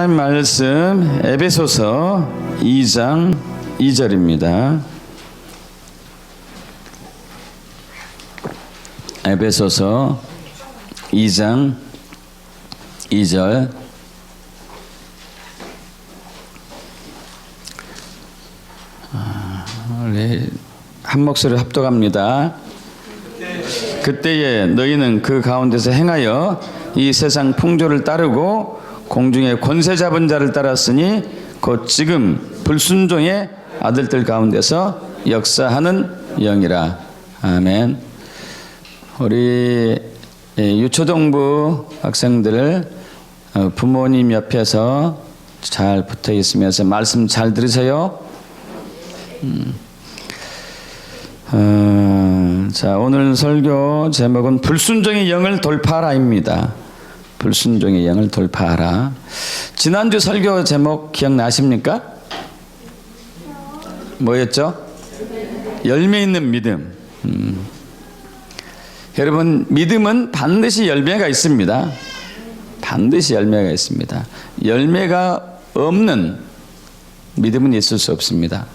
하나님 말씀 에베소서 2장 2절입니다. 에베소서 2장 2절. 우리 한 목소리로 합독합니다. 그때에 너희는 그 가운데서 행하여 이 세상 풍조를 따르고 공중의 권세 잡은 자를 따랐으니 곧 지금 불순종의 아들들 가운데서 역사하는 영이라. 아멘. 우리 유초등부 학생들 부모님 옆에서 잘 붙어 있으면서 말씀 잘 들으세요. 자, 오늘 설교 제목은 불순종의 영을 돌파하라입니다. 불순종의 영을 돌파하라. 지난주 설교 제목 기억나십니까? 뭐였죠? 열매 있는 믿음. 여러분, 믿음은 반드시 열매가 있습니다. 반드시 열매가 있습니다. 열매가 없는 믿음은 있을 수 없습니다.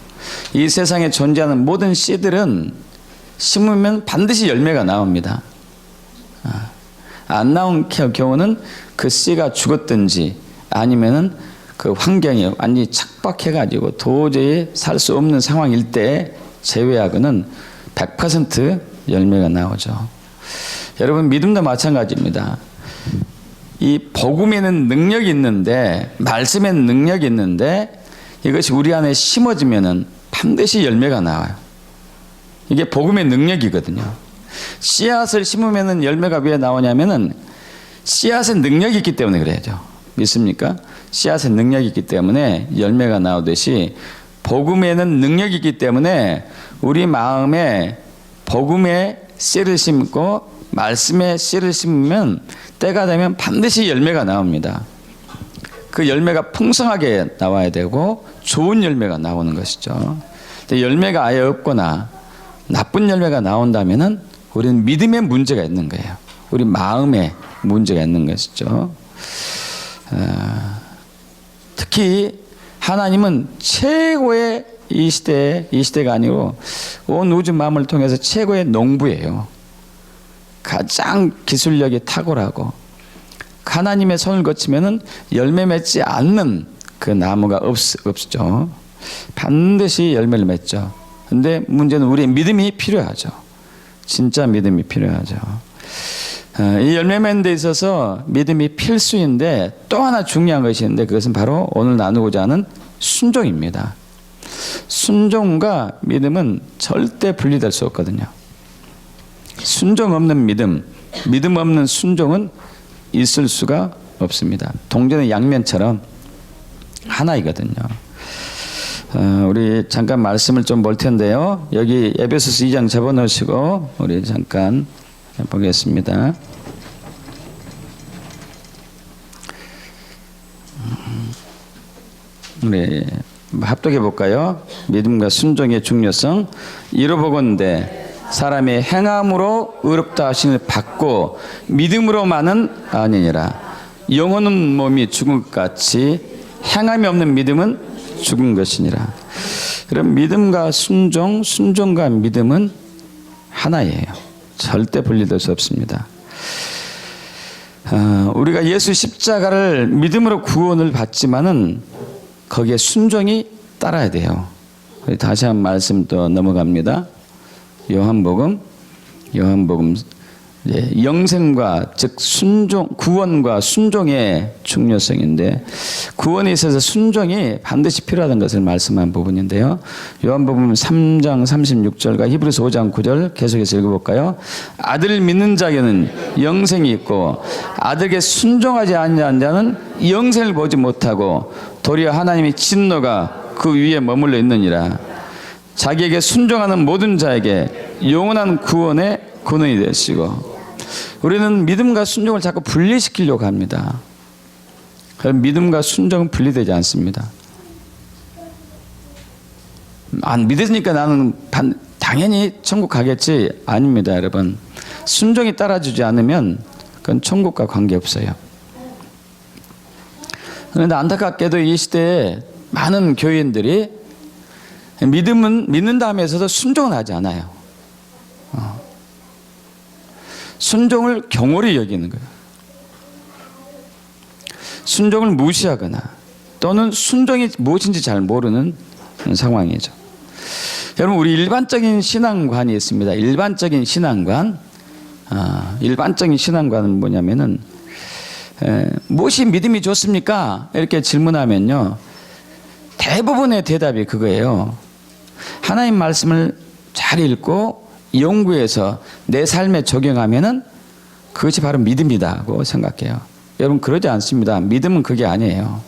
이 세상에 존재하는 모든 씨들은 심으면 반드시 열매가 나옵니다. 안 나온 경우는 그 씨가 죽었든지 아니면은 그 환경이 완전히 척박해가지고 도저히 살 수 없는 상황일 때 제외하고는 100% 열매가 나오죠. 여러분, 믿음도 마찬가지입니다. 이 복음에는 능력이 있는데, 말씀에는 능력이 있는데, 이것이 우리 안에 심어지면은 반드시 열매가 나와요. 이게 복음의 능력이거든요. 씨앗을 심으면은 열매가 왜 나오냐면은 씨앗에 능력이 있기 때문에 그래야죠. 믿습니까? 씨앗에 능력이 있기 때문에 열매가 나오듯이 복음에는 능력이 있기 때문에 우리 마음에 복음의 씨를 심고 말씀의 씨를 심으면 때가 되면 반드시 열매가 나옵니다. 그 열매가 풍성하게 나와야 되고 좋은 열매가 나오는 것이죠. 근데 열매가 아예 없거나 나쁜 열매가 나온다면은 우리는 믿음에 문제가 있는 거예요. 우리 마음에 문제가 있는 것이죠. 특히 하나님은 최고의 이 시대가 아니고 온 우주 만물을 통해서 최고의 농부예요. 가장 기술력이 탁월하고 하나님의 손을 거치면은 열매 맺지 않는 그 나무가 없죠. 반드시 열매를 맺죠. 근데 문제는 우리의 믿음이 필요하죠. 진짜 믿음이 필요하죠. 이 열매 맺는 데 있어서 믿음이 필수인데 또 하나 중요한 것이 있는데 그것은 바로 오늘 나누고자 하는 순종입니다. 순종과 믿음은 절대 분리될 수 없거든요. 순종 없는 믿음, 믿음 없는 순종은 있을 수가 없습니다. 동전의 양면처럼 하나이거든요. 우리 잠깐 말씀을 좀 볼 텐데요. 여기 에베소서 2장 접어놓으시고 우리 잠깐 보겠습니다. 우리 합독해 볼까요? 믿음과 순종의 중요성. 이로보건대 사람이 행함으로 의롭다 하심을 받고 믿음으로만은 아니니라. 영혼은 몸이 죽은 것 같이 행함이 없는 믿음은 죽은 것이니라. 그럼 믿음과 순종, 순종과 믿음은 하나예요. 절대 분리될 수 없습니다. 우리가 예수 십자가를 믿음으로 구원을 받지만은 거기에 순종이 따라야 돼요. 다시 한 말씀 또 넘어갑니다. 요한복음 영생과 즉 순종, 구원과 순종의 중요성인데 구원에 있어서 순종이 반드시 필요하다는 것을 말씀한 부분인데요. 요한복음 3장 36절과 히브리서 5장 9절 계속해서 읽어볼까요? 아들을 믿는 자에게는 영생이 있고 아들에게 순종하지 않는 자는 영생을 보지 못하고 도리어 하나님의 진노가 그 위에 머물러 있느니라. 자기에게 순종하는 모든 자에게 영원한 구원의 근원이 되시고. 우리는 믿음과 순종을 자꾸 분리시키려고 합니다. 그럼 믿음과 순종은 분리되지 않습니다. 안 믿으니까 나는 당연히 천국 가겠지. 아닙니다, 여러분. 순종이 따라주지 않으면 그건 천국과 관계없어요. 그런데 안타깝게도 이 시대에 많은 교인들이 믿는다 하면서도 순종은 하지 않아요. 순종을 경홀히 여기는 거예요. 순종을 무시하거나 또는 순종이 무엇인지 잘 모르는 상황이죠. 여러분, 우리 일반적인 신앙관이 있습니다. 일반적인 신앙관. 일반적인 신앙관은 뭐냐면은 무엇이 믿음이 좋습니까? 이렇게 질문하면요, 대부분의 대답이 그거예요. 하나님 말씀을 잘 읽고 연구해서 내 삶에 적용하면은 그것이 바로 믿음이다고 생각해요. 여러분, 그러지 않습니다. 믿음은 그게 아니에요.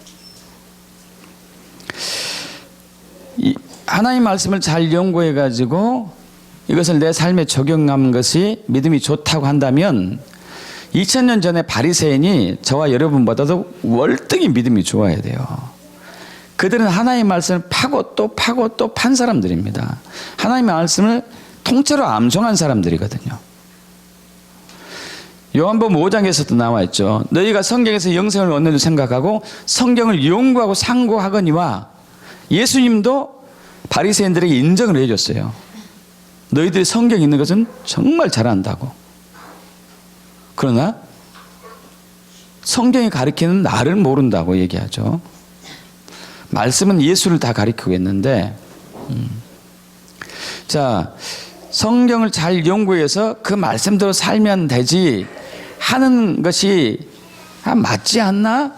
하나님 말씀을 잘 연구해 가지고 이것을 내 삶에 적용하는 것이 믿음이 좋다고 한다면 2000년 전에 바리새인이 저와 여러분보다도 월등히 믿음이 좋아야 돼요. 그들은 하나님의 말씀을 파고 또 파고 또 판 사람들입니다. 하나님의 말씀을 통째로 암송한 사람들이거든요. 요한복음 5장에서도 나와 있죠. 너희가 성경에서 영생을 얻는 줄 생각하고 성경을 연구하고 상고하거니와, 예수님도 바리새인들에게 인정을 해줬어요. 너희들이 성경에 있는 것은 정말 잘한다고. 그러나 성경이 가리키는 나를 모른다고 얘기하죠. 말씀은 예수를 다 가리키고 있는데, 자, 성경을 잘 연구해서 그 말씀대로 살면 되지 하는 것이 맞지 않나?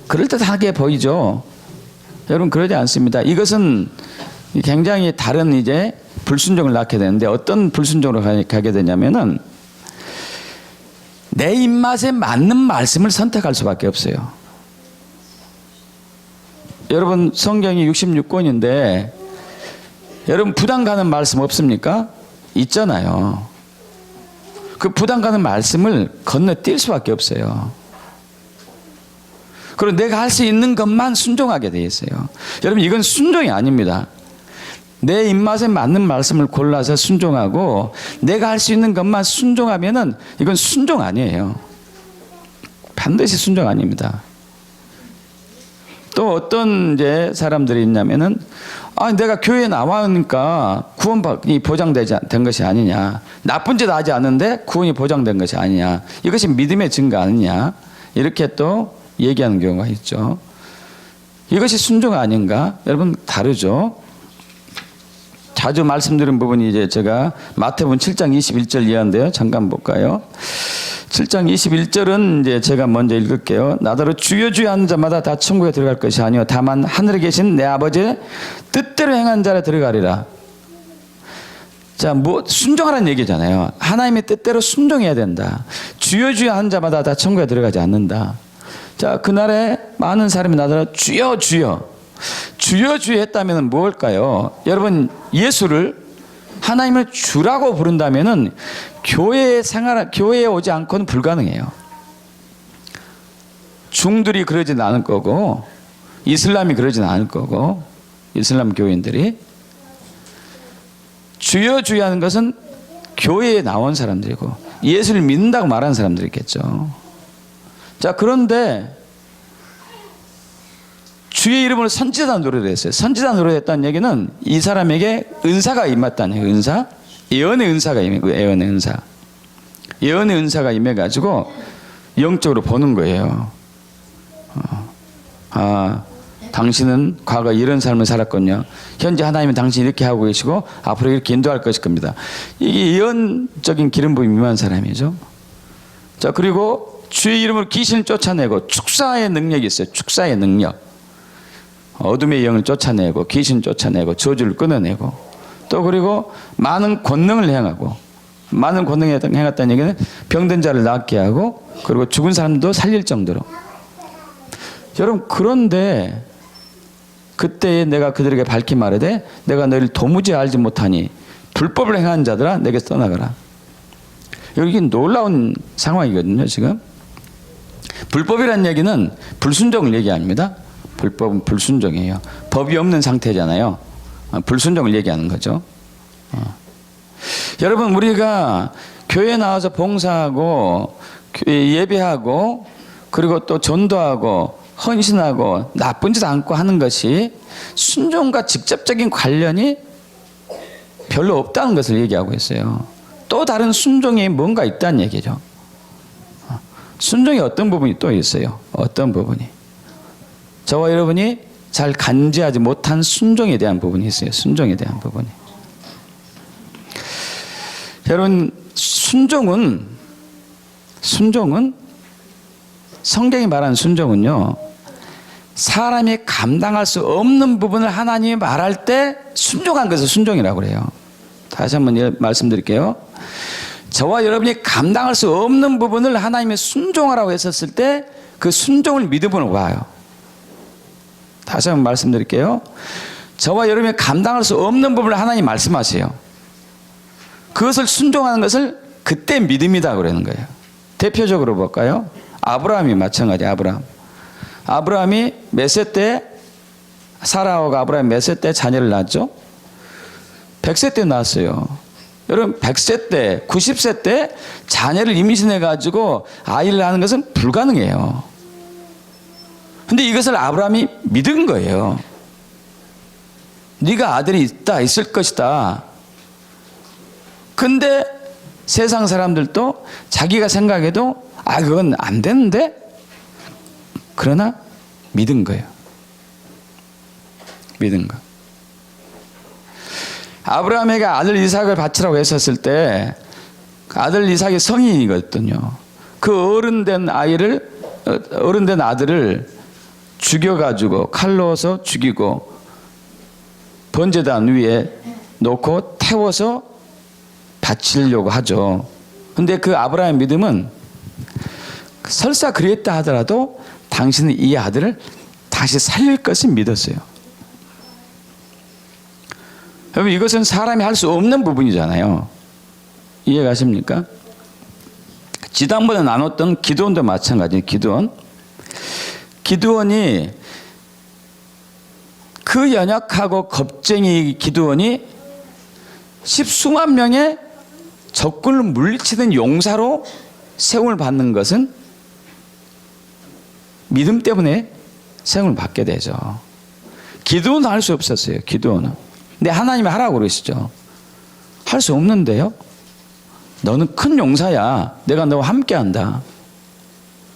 그럴듯하게 보이죠. 여러분, 그러지 않습니다. 이것은 굉장히 다른 이제 불순종을 낳게 되는데, 어떤 불순종으로 가게 되냐면은 내 입맛에 맞는 말씀을 선택할 수밖에 없어요. 여러분, 성경이 66권인데 여러분 부담 가는 말씀 없습니까? 있잖아요. 그 부담 가는 말씀을 건너뛸 수밖에 없어요. 그리고 내가 할 수 있는 것만 순종하게 돼 있어요. 여러분, 이건 순종이 아닙니다. 내 입맛에 맞는 말씀을 골라서 순종하고 내가 할 수 있는 것만 순종하면은 이건 순종 아니에요. 반드시 순종 아닙니다. 또 어떤 이제 사람들이 있냐면은, 내가 교회에 나와니까 구원이 보장된 것이 아니냐, 나쁜 짓 하지 않는데 구원이 보장된 것이 아니냐, 이것이 믿음의 증거 아니냐, 이렇게 또 얘기하는 경우가 있죠. 이것이 순종 아닌가? 여러분, 다르죠. 자주 말씀드린 부분이 이제 제가 마태복음 7장 21절 이하인데요. 잠깐 볼까요? 7장 21절은 이제 제가 먼저 읽을게요. 나더러 주여 주여 하는 자마다 다 천국에 들어갈 것이 아니요 다만 하늘에 계신 내 아버지의 뜻대로 행한 자라 들어가리라. 자, 뭐 순종하라는 얘기잖아요. 하나님의 뜻대로 순종해야 된다. 주여 주여 하는 자마다 다 천국에 들어가지 않는다. 자, 그날에 많은 사람이 나더러 주여 주여 주여 주여 했다면 뭘까요? 여러분, 예수를, 하나님을 주라고 부른다면은 교회에 오지 않고는 불가능해요. 중들이 그러진 않을 거고, 이슬람이 그러진 않을 거고, 이슬람 교인들이. 주여 주여 하는 것은 교회에 나온 사람들이고 예수를 믿는다고 말하는 사람들이겠죠. 자, 그런데 주의 이름으로 선지자 노래를 했어요. 선지자 노래를 했다는 얘기는 이 사람에게 은사가 임했다는 얘기예요. 은사? 예언의 은사가 임했고, 예언의 은사. 예언의 은사가 임해가지고 영적으로 보는 거예요. 당신은 과거 이런 삶을 살았거든요. 현재 하나님은 당신 이렇게 하고 계시고 앞으로 이렇게 인도할 것일 겁니다. 이게 예언적인 기름 부음이 임한 사람이죠. 자, 그리고 주의 이름으로 귀신을 쫓아내고, 축사의 능력이 있어요. 축사의 능력. 어둠의 영을 쫓아내고, 귀신 쫓아내고, 저주를 끊어내고, 또 그리고 많은 권능을 행하고, 많은 권능을 행했다는 얘기는 병든 자를 낫게 하고, 그리고 죽은 사람도 살릴 정도로. 여러분, 그런데 그때 내가 그들에게 밝히 말하되 내가 너희를 도무지 알지 못하니 불법을 행하는 자들아 내게서 떠나가라. 여기 놀라운 상황이거든요. 지금 불법이라는 얘기는 불순종을 얘기합니다. 불법은 불순종이에요. 법이 없는 상태잖아요. 불순종을 얘기하는 거죠. 여러분, 우리가 교회에 나와서 봉사하고 예배하고 그리고 또 전도하고 헌신하고 나쁜 짓 않고 하는 것이 순종과 직접적인 관련이 별로 없다는 것을 얘기하고 있어요. 또 다른 순종이 뭔가 있다는 얘기죠. 순종이 어떤 부분이 또 있어요. 어떤 부분이. 저와 여러분이 잘 간지하지 못한 순종에 대한 부분이 있어요. 순종에 대한 부분이. 여러분, 순종은 성경이 말하는 순종은요, 사람이 감당할 수 없는 부분을 하나님이 말할 때 순종한 것을 순종이라고 그래요. 다시 한번 말씀드릴게요. 저와 여러분이 감당할 수 없는 부분을 하나님이 순종하라고 했었을 때 그 순종을 믿음으로 봐요. 다시 한번 말씀드릴게요. 저와 여러분이 감당할 수 없는 부분을 하나님 말씀하세요. 그것을 순종하는 것을 그때 믿음이다 그러는 거예요. 대표적으로 볼까요? 아브라함이 마찬가지. 아브라함이 몇 세 때, 사라하고 아브라함이 몇 세 때 자녀를 낳았죠? 100세 때 낳았어요. 여러분, 100세 때, 90세 때 자녀를 임신해 가지고 아이를 낳는 것은 불가능해요. 근데 이것을 아브라함이 믿은 거예요. 네가 아들이 있을 것이다. 근데 세상 사람들도 자기가 생각해도 그건 안 되는데? 그러나 믿은 거예요. 믿은 거. 아브라함에게 아들 이삭을 바치라고 했었을 때 아들 이삭이 성인이거든요. 그 어른된 아들을 죽여가지고 칼로서 죽이고 번제단 위에 놓고 태워서 바치려고 하죠. 근데 그 아브라함의 믿음은 설사 그랬다 하더라도 당신은 이 아들을 다시 살릴 것을 믿었어요. 여러분, 이것은 사람이 할 수 없는 부분이잖아요. 이해가십니까? 지난번에 나눴던 기드온도 마찬가지예요. 기드온이 그 연약하고 겁쟁이 기드온이 십수만 명의 적군을 물리치는 용사로 세움을 받는 것은 믿음 때문에 세움을 받게 되죠. 기드온은 할 수 없었어요. 기드온은. 근데 하나님이 하라고 그러시죠. 할 수 없는데요. 너는 큰 용사야. 내가 너와 함께 한다.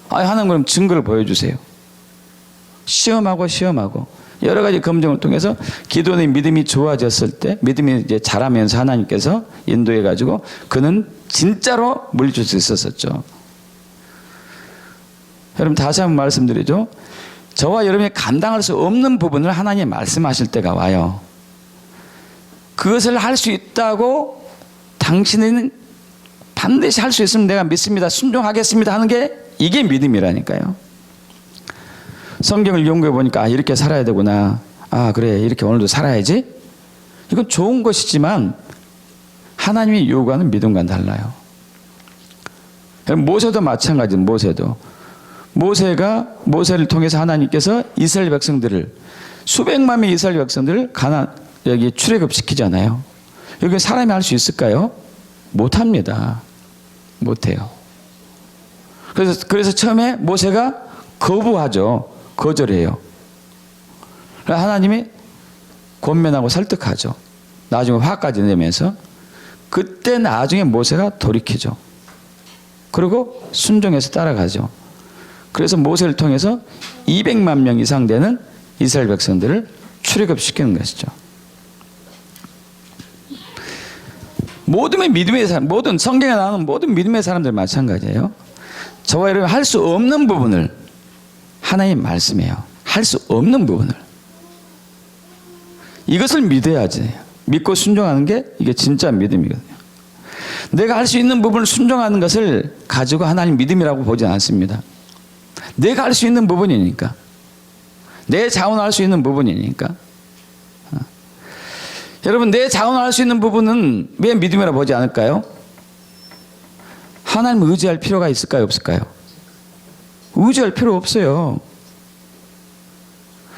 하나님 그럼 증거를 보여주세요. 시험하고 여러 가지 검증을 통해서 기도원의 믿음이 좋아졌을 때, 믿음이 이제 자라면서 하나님께서 인도해 가지고 그는 진짜로 물리칠 수 있었었죠. 여러분, 다시 한번 말씀드리죠. 저와 여러분이 감당할 수 없는 부분을 하나님이 말씀하실 때가 와요. 그것을 할 수 있다고 당신은 반드시 할 수 있으면 내가 믿습니다, 순종하겠습니다 하는 게 이게 믿음이라니까요. 성경을 연구해 보니까 이렇게 살아야 되구나. 그래, 이렇게 오늘도 살아야지. 이건 좋은 것이지만 하나님이 요구하는 믿음과는 달라요. 모세도 마찬가지입니다. 모세를 통해서 하나님께서 이스라엘 백성들을, 수백만 명의 이스라엘 백성들을 여기 출애굽시키잖아요. 여기 사람이 할 수 있을까요? 못합니다. 못해요. 그래서 처음에 모세가 거절해요. 하나님이 권면하고 설득하죠. 나중에 화까지 내면서 그때 나중에 모세가 돌이키죠. 그리고 순종해서 따라가죠. 그래서 모세를 통해서 200만 명 이상 되는 이스라엘 백성들을 출애굽시키는 것이죠. 모든 성경에 나오는 모든 믿음의 사람들 마찬가지예요. 저와 여러분 할 수 없는 부분을 하나님 말씀해요. 할 수 없는 부분을. 이것을 믿어야지. 믿고 순종하는 게 이게 진짜 믿음이거든요. 내가 할 수 있는 부분을 순종하는 것을 가지고 하나님 믿음이라고 보지 않습니다. 내가 할 수 있는 부분이니까. 내 자원을 할 수 있는 부분이니까. 여러분, 내 자원을 할 수 있는 부분은 왜 믿음이라고 보지 않을까요? 하나님을 의지할 필요가 있을까요? 없을까요? 의지할 필요 없어요.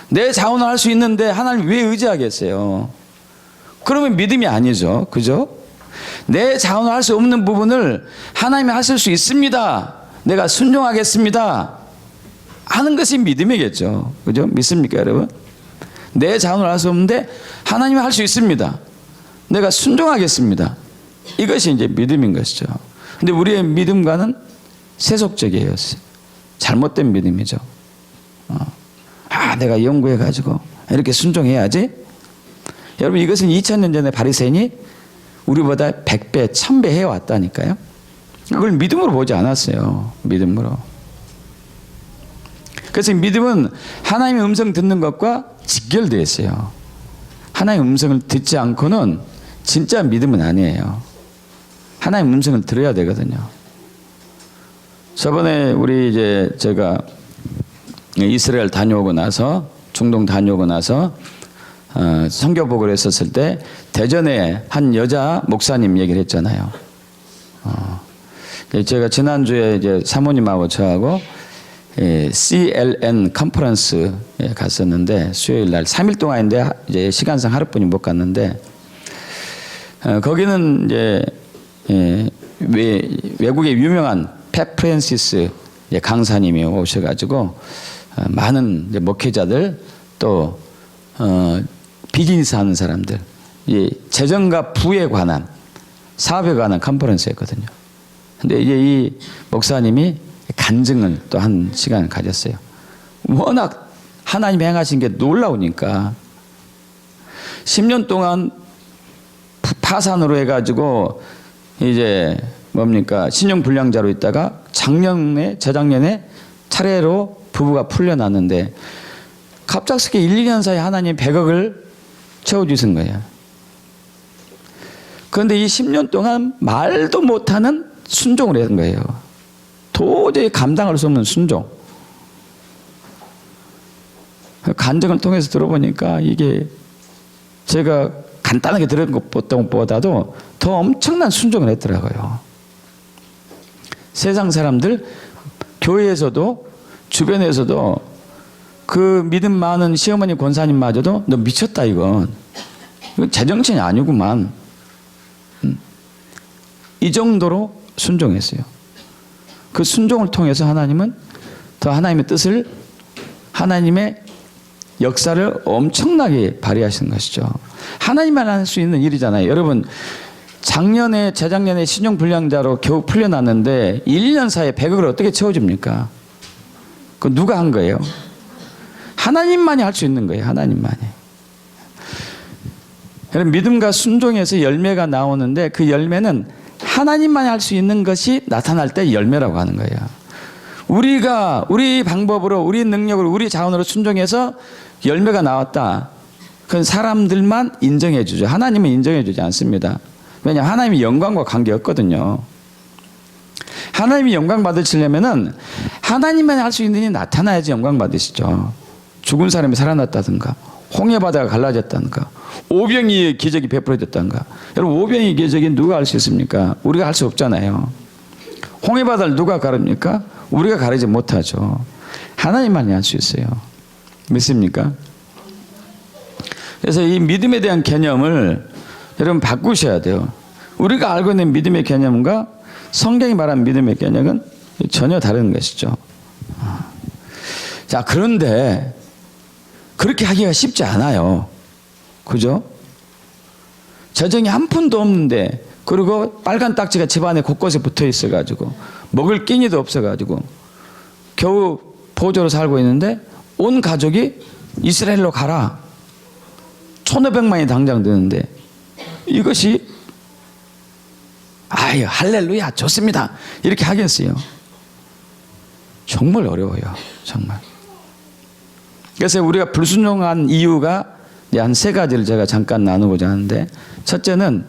내 자원을 할 수 있는데 하나님 왜 의지하겠어요? 그러면 믿음이 아니죠. 그죠? 내 자원을 할 수 없는 부분을 하나님이 하실 수 있습니다. 내가 순종하겠습니다. 하는 것이 믿음이겠죠. 그죠? 믿습니까, 여러분? 내 자원으로 할 수 없는데 하나님이 할 수 있습니다. 내가 순종하겠습니다. 이것이 이제 믿음인 것이죠. 근데 우리의 믿음과는 세속적이에요. 잘못된 믿음이죠. 내가 연구해가지고 이렇게 순종해야지. 여러분, 이것은 2000년 전에 바리새인이 우리보다 100배, 1000배 해왔다니까요. 그걸 믿음으로 보지 않았어요. 믿음으로. 그래서 믿음은 하나님의 음성 듣는 것과 직결되어 있어요. 하나님의 음성을 듣지 않고는 진짜 믿음은 아니에요. 하나님의 음성을 들어야 되거든요. 저번에 제가 이스라엘 다녀오고 나서, 중동 다녀오고 나서 선교복을 했었을 때 대전에 한 여자 목사님 얘기를 했잖아요. 제가 지난주에 이제 사모님하고 저하고 CLN 컨퍼런스에 갔었는데, 수요일 날 3일 동안인데 이제 시간상 하루뿐이 못 갔는데, 거기는 이제 외국의 유명한 팻 프랜시스 강사님이 오셔가지고 많은 목회자들 또 비즈니스 하는 사람들, 재정과 부에 관한, 사업에 관한 컨퍼런스였거든요. 근데 이제 이 목사님이 간증을 또 한 시간을 가졌어요. 워낙 하나님이 행하신 게 놀라우니까 10년 동안 파산으로 해가지고 이제 신용불량자로 있다가 재작년에 차례로 부부가 풀려났는데 갑작스럽게 1, 2년 사이에 하나님 100억을 채워주신 거예요. 그런데 이 10년 동안 말도 못하는 순종을 한 거예요. 도저히 감당할 수 없는 순종. 간증을 통해서 들어보니까 이게 제가 간단하게 들은 것보다도 더 엄청난 순종을 했더라고요. 세상 사람들, 교회에서도 주변에서도 그 믿음 많은 시어머니 권사님마저도 너 미쳤다 이건 제정신이 아니구만, 이 정도로 순종했어요. 그 순종을 통해서 하나님은 더 하나님의 뜻을, 하나님의 역사를 엄청나게 발휘하시는 것이죠. 하나님만 할 수 있는 일이잖아요. 여러분, 재작년에 신용불량자로 겨우 풀려났는데 1, 2년 사이에 100억을 어떻게 채워줍니까? 그건 누가 한 거예요? 하나님만이 할 수 있는 거예요. 하나님만이. 여러분, 믿음과 순종에서 열매가 나오는데 그 열매는 하나님만이 할 수 있는 것이 나타날 때 열매라고 하는 거예요. 우리가 우리 방법으로, 우리 능력으로, 우리 자원으로 순종해서 열매가 나왔다, 그건 사람들만 인정해 주죠. 하나님은 인정해 주지 않습니다. 왜냐하면 하나님이 영광과 관계없거든요. 하나님이 영광 받으시려면은 하나님만 할 수 있는 일이 나타나야지 영광 받으시죠. 죽은 사람이 살아났다든가, 홍해바다가 갈라졌다든가, 오병이의 기적이 베풀어졌다든가. 여러분, 오병이의 기적이 누가 할 수 있습니까? 우리가 할 수 없잖아요. 홍해바다를 누가 가릅니까? 우리가 가르지 못하죠. 하나님만이 할 수 있어요. 믿습니까? 그래서 이 믿음에 대한 개념을 여러분 바꾸셔야 돼요. 우리가 알고 있는 믿음의 개념과 성경이 말하는 믿음의 개념은 전혀 다른 것이죠. 자, 그런데 그렇게 하기가 쉽지 않아요. 그죠? 재정이 한 푼도 없는데, 그리고 빨간 딱지가 집안에 곳곳에 붙어 있어가지고 먹을 끼니도 없어가지고 겨우 보조로 살고 있는데 온 가족이 이스라엘로 가라, 1,500만이 당장 드는데 이것이 아유 할렐루야 좋습니다 이렇게 하겠어요? 정말 어려워요. 정말. 그래서 우리가 불순종한 이유가 한 3가지를 제가 잠깐 나누고자 하는데, 첫째는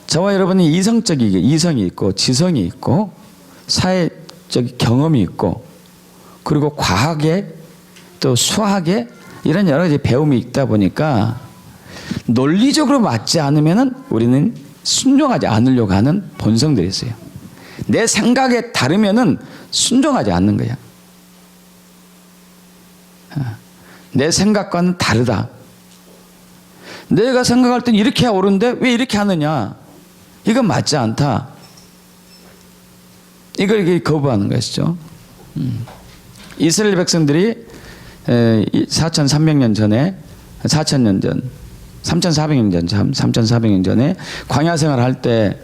저와 여러분이 이성이 있고 지성이 있고 사회적 경험이 있고, 그리고 과학에 또 수학에 이런 여러 가지 배움이 있다 보니까 논리적으로 맞지 않으면은 우리는 순종하지 않으려고 하는 본성들이 있어요. 내 생각에 다르면은 순종하지 않는 거야. 내 생각과는 다르다. 내가 생각할 땐 이렇게 옳은데 왜 이렇게 하느냐? 이건 맞지 않다. 이걸 거부하는 것이죠. 이스라엘 백성들이 4,300년 전에 4,000년 전 3,400년 전 3,400년 전에 광야 생활할 때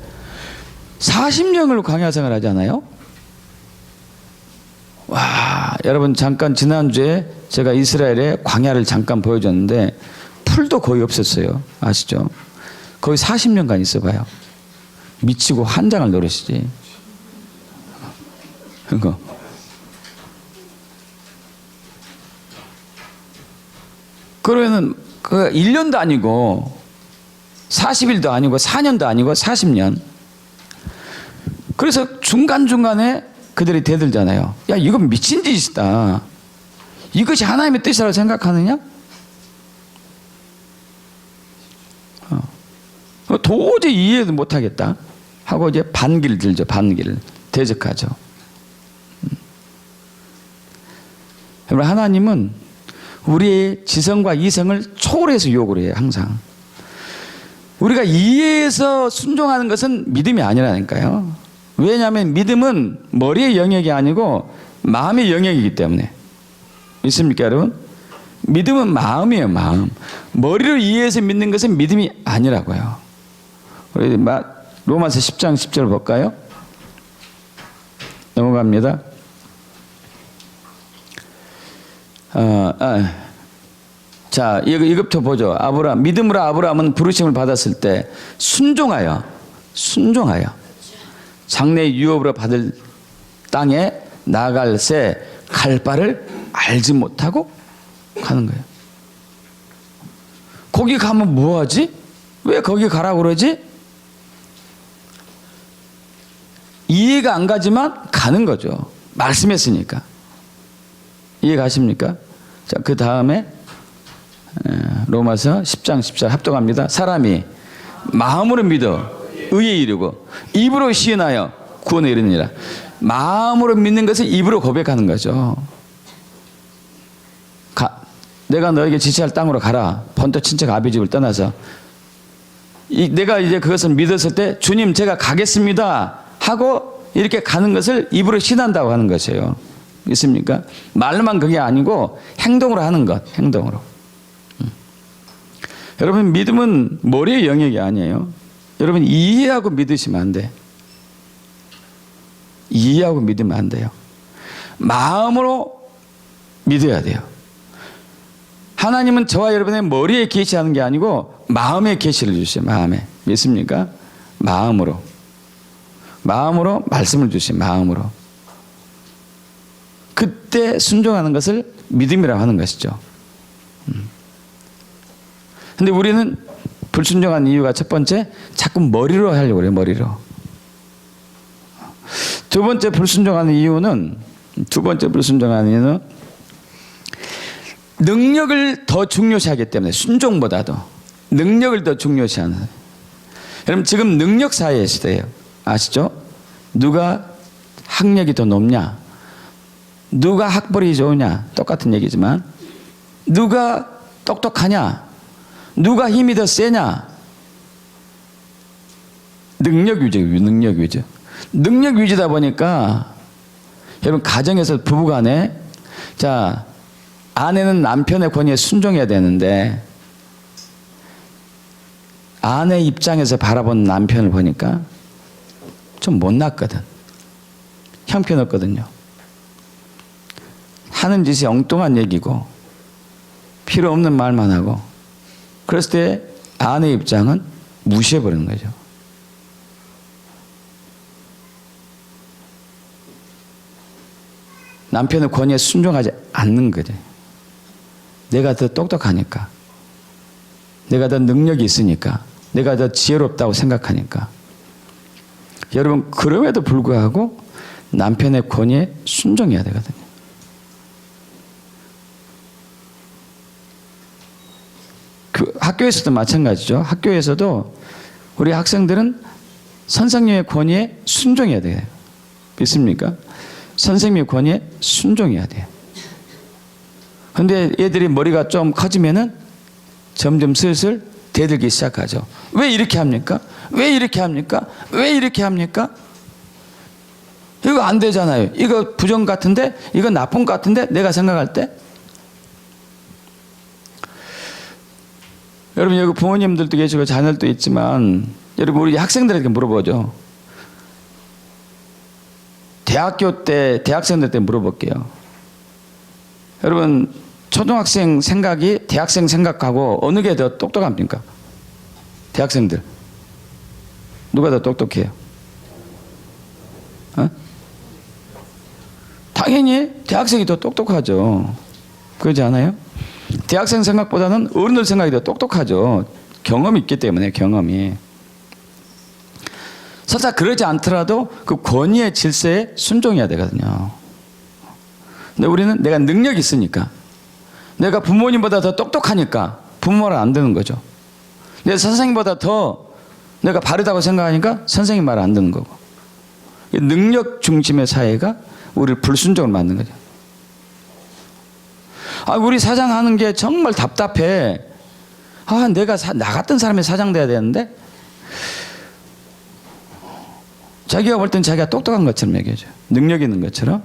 40년을 광야 생활하잖아요. 와, 여러분 잠깐 지난주에 제가 이스라엘의 광야를 잠깐 보여줬는데 풀도 거의 없었어요. 아시죠? 거의 40년간 있어봐요. 미치고 환장을 노리시지. 그거. 그러면은 그 1년도 아니고 40일도 아니고 4년도 아니고 40년. 그래서 중간중간에 그들이 대들잖아요. 야, 이건 미친 짓이다. 이것이 하나님의 뜻이라고 생각하느냐? 도저히 이해도 못하겠다 하고 이제 반기를 들죠. 반기를 대적하죠. 여러분, 하나님은 우리의 지성과 이성을 초월해서 요구를 해요. 항상 우리가 이해해서 순종하는 것은 믿음이 아니라니까요. 왜냐하면 믿음은 머리의 영역이 아니고 마음의 영역이기 때문에. 믿습니까, 여러분? 믿음은 마음이에요. 마음. 머리로 이해해서 믿는 것은 믿음이 아니라고요. 우리 로마서 10장 10절 볼까요? 넘어갑니다. 자, 이것부터 보죠. 믿음으로 아브라함은 부르심을 받았을 때 순종하여 장래 유업으로 받을 땅에 나갈 새 갈 바를 알지 못하고 가는 거예요. 거기 가면 뭐하지? 왜 거기 가라고 그러지? 이해가 안 가지만 가는 거죠. 말씀했으니까. 이해 가십니까? 자, 그 다음에 로마서 10장 10절 합독합니다. 사람이 마음으로 믿어 의에 이르고 입으로 시인하여 구원에 이르느니라. 마음으로 믿는 것을 입으로 고백하는 거죠. 내가 너에게 지시할 땅으로 가라. 본토 친척 아비 집을 떠나서 내가 이제 그것을 믿었을 때 주님 제가 가겠습니다 하고 이렇게 가는 것을 입으로 신한다고 하는 것이에요. 있습니까? 말로만 그게 아니고 행동으로 하는 것. 행동으로. 여러분, 믿음은 머리의 영역이 아니에요. 여러분, 이해하고 믿으시면 안 돼. 이해하고 믿으면 안 돼요. 마음으로 믿어야 돼요. 하나님은 저와 여러분의 머리에 계시하는 게 아니고 마음에 계시를 주세요. 마음에. 믿습니까? 마음으로 말씀을 주세요. 마음으로. 그때 순종하는 것을 믿음이라고 하는 것이죠. 근데 우리는 불순종한 이유가 첫 번째, 자꾸 머리로 하려고 그래요. 머리로. 두 번째 불순종하는 이유는 능력을 더 중요시하기 때문에, 순종보다도 능력을 더 중요시하는. 여러분, 지금 능력 사회의 시대예요. 아시죠? 누가 학력이 더 높냐, 누가 학벌이 좋으냐, 똑같은 얘기지만 누가 똑똑하냐, 누가 힘이 더 세냐. 능력 위주. 능력 위주다 보니까 여러분, 가정에서 부부간에, 자, 아내는 남편의 권위에 순종해야 되는데 아내 입장에서 바라본 남편을 보니까 좀 못났거든. 형편없거든요. 하는 짓이 엉뚱한 얘기고 필요 없는 말만 하고, 그랬을 때 아내 입장은 무시해버리는 거죠. 남편의 권위에 순종하지 않는 거죠. 내가 더 똑똑하니까, 내가 더 능력이 있으니까, 내가 더 지혜롭다고 생각하니까. 여러분, 그럼에도 불구하고 남편의 권위에 순종해야 되거든요. 그 학교에서도 마찬가지죠. 학교에서도 우리 학생들은 선생님의 권위에 순종해야 돼요. 믿습니까? 선생님의 권위에 순종해야 돼요. 근데 애들이 머리가 좀 커지면은 점점 슬슬 대들기 시작하죠. 왜 이렇게 합니까? 왜 이렇게 합니까? 왜 이렇게 합니까? 이거 안 되잖아요. 이거 부정 같은데, 이거 나쁜 것 같은데, 내가 생각할 때. 여러분, 여기 부모님들도 계시고 자녀들도 있지만, 여러분, 우리 학생들에게 물어보죠. 대학교 때, 대학생들 때 물어볼게요. 여러분, 초등학생 생각이 대학생 생각하고 어느 게 더 똑똑합니까? 대학생들. 누가 더 똑똑해요? 어? 당연히 대학생이 더 똑똑하죠. 그러지 않아요? 대학생 생각보다는 어른들 생각이 더 똑똑하죠. 경험이 있기 때문에, 경험이. 설사 그러지 않더라도 그 권위의 질서에 순종해야 되거든요. 근데 우리는 내가 능력이 있으니까, 내가 부모님보다 더 똑똑하니까 부모 말 안 듣는 거죠. 내 선생님보다 더 내가 바르다고 생각하니까 선생님 말 안 듣는 거고. 능력 중심의 사회가 우리를 불순종을 만든 거죠. 아, 우리 사장 하는 게 정말 답답해. 아, 내가 나 같은 사람이 사장 돼야 되는데, 자기가 볼 땐 자기가 똑똑한 것처럼 얘기해줘. 능력이 있는 것처럼.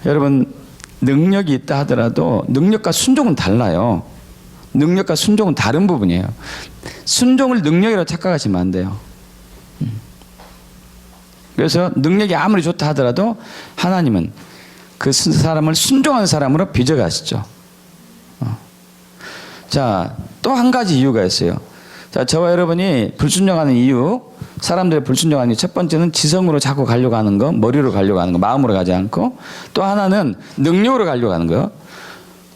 여러분, 능력이 있다 하더라도 능력과 순종은 달라요. 능력과 순종은 다른 부분이에요. 순종을 능력이라고 착각하시면 안 돼요. 그래서 능력이 아무리 좋다 하더라도 하나님은 그 사람을 순종하는 사람으로 빚어가시죠. 자, 또 한 가지 이유가 있어요. 자, 저와 여러분이 불순종하는 이유, 사람들의 불순종하는 이유, 첫 번째는 지성으로 자꾸 가려고 하는 거, 머리로 가려고 하는 거, 마음으로 가지 않고, 또 하나는 능력으로 가려고 하는 거,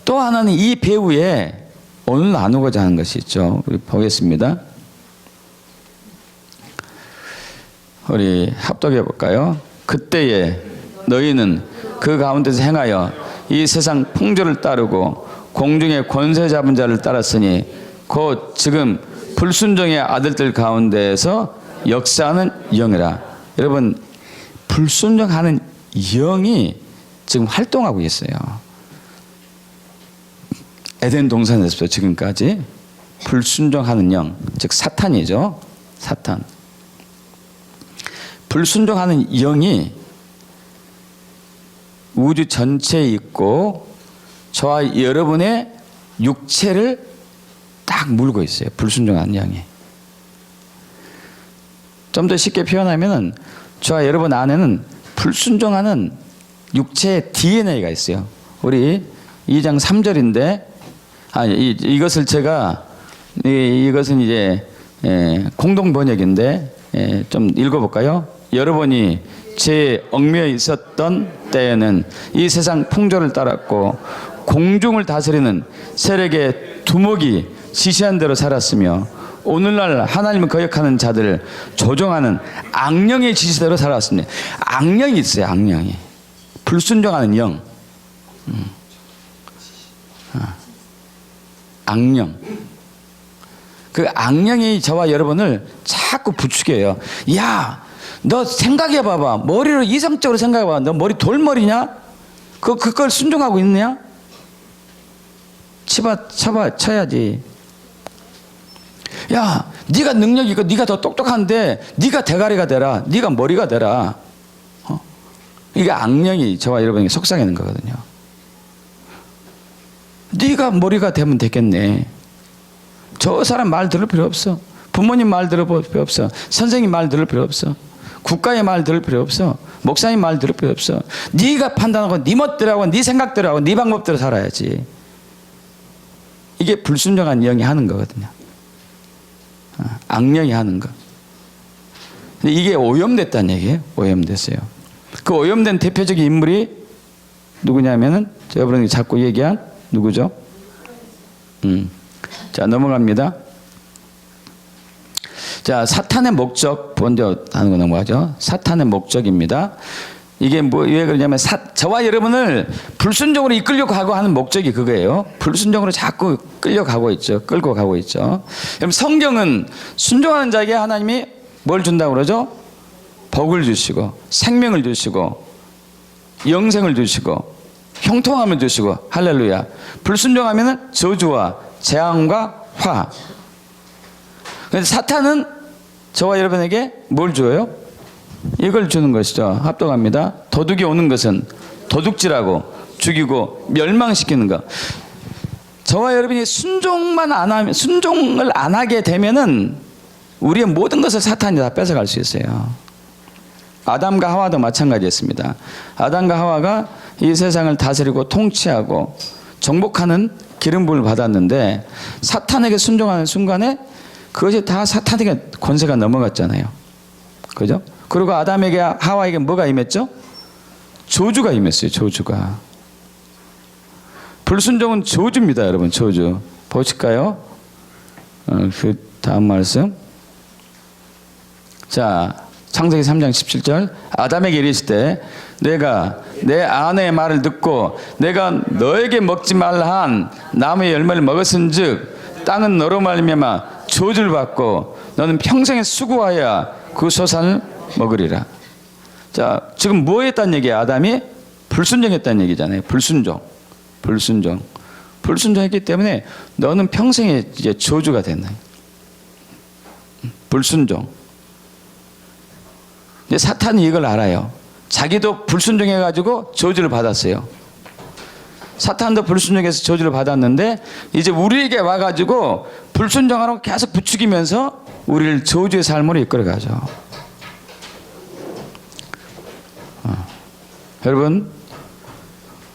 또 하나는 이 배후에 오늘 나누고자 하는 것이 있죠. 우리 보겠습니다. 우리 합독해 볼까요? 그때에 너희는 그 가운데서 행하여 이 세상 풍조를 따르고 공중의 권세 잡은 자를 따랐으니 곧 지금 불순종의 아들들 가운데에서 역사하는 영이라. 여러분, 불순종하는 영이 지금 활동하고 있어요. 에덴 동산에서 지금까지 불순종하는 영, 즉 사탄이죠. 사탄. 불순종하는 영이 우주 전체에 있고 저와 여러분의 육체를 딱 물고 있어요. 불순종하는 영이. 좀 더 쉽게 표현하면 저와 여러분 안에는 불순종하는 육체의 DNA가 있어요. 우리 2장 3절인데 이것을 제가 이것은 이제 공동 번역인데 좀 읽어볼까요? 여러분이 제 얽매여 있었던 때에는 이 세상 풍조를 따랐고 공중을 다스리는 세력의 두목이 지시한 대로 살았으며 오늘날 하나님을 거역하는 자들을 조종하는 악령의 지시대로 살아왔습니다. 악령이 있어요. 악령이. 불순종하는 영. 악령. 그 악령이 저와 여러분을 자꾸 부추겨요. 야, 너 생각해봐봐. 머리로 이성적으로 생각해봐. 너 머리 돌머리냐? 그걸 순종하고 있느냐? 쳐야지. 야, 네가 능력이 있고 네가 더 똑똑한데 네가 대가리가 되라. 네가 머리가 되라. 이게 악령이 저와 여러분에게 속삭이는 거거든요. 네가 머리가 되면 되겠네. 저 사람 말 들을 필요 없어. 부모님 말 들을 필요 없어. 선생님 말 들을 필요 없어. 국가의 말 들을 필요 없어. 목사님 말 들을 필요 없어. 네가 판단하고 네 멋대로 하고 네 생각대로 하고 네 방법대로 살아야지. 이게 불순종한 영이 하는 거거든요. 악령이 하는 거. 근데 이게 오염됐다는 얘기예요. 오염됐어요. 그 오염된 대표적인 인물이 누구냐면은 여러분이 자꾸 얘기한 누구죠? 자, 넘어갑니다. 자, 사탄의 목적 먼저 하는 거 넘어가죠. 사탄의 목적입니다. 이게 왜 그러냐면 저와 여러분을 불순종으로 이끌려고 하고 하는 목적이 그거예요. 불순종으로 자꾸 끌고 가고 있죠. 그럼 성경은 순종하는 자에게 하나님이 뭘 준다고 그러죠? 복을 주시고 생명을 주시고 영생을 주시고 형통함을 주시고 할렐루야. 불순종하면은 저주와 재앙과 화. 그래서 사탄은 저와 여러분에게 뭘 줘요? 이걸 주는 것이죠. 합독합니다. 도둑이 오는 것은 도둑질하고 죽이고 멸망시키는 것. 저와 여러분이 순종만 안 하면, 순종을 안 하게 되면은 우리의 모든 것을 사탄이 다 뺏어갈 수 있어요. 아담과 하와도 마찬가지였습니다. 아담과 하와가 이 세상을 다스리고 통치하고 정복하는 기름 부음을 받았는데 사탄에게 순종하는 순간에 그것이 다 사탄에게 권세가 넘어갔잖아요. 그죠? 그리고 아담에게 하와에게 뭐가 임했죠? 저주가 임했어요. 저주가. 불순종은 저주입니다. 여러분. 저주. 보실까요? 그 다음 말씀. 자, 창세기 3장 17절. 아담에게 이르실 때 내가 내 아내의 말을 듣고 내가 너에게 먹지 말라 한 나무의 열매를 먹었은즉 땅은 너로 말미암아 저주를 받고 너는 평생에 수고하여 그 소산을 먹으리라. 자, 지금 뭐 했다는 얘기야? 아담이 불순종했다는 얘기잖아요. 불순종했기 때문에 너는 평생에 이제 저주가 됐네. 불순종. 근데 사탄이 이걸 알아요. 자기도 불순종해가지고 저주를 받았어요. 사탄도 불순종해서 저주를 받았는데 이제 우리에게 와가지고 불순종하라고 계속 부추기면서 우리를 저주의 삶으로 이끌어가죠. 여러분,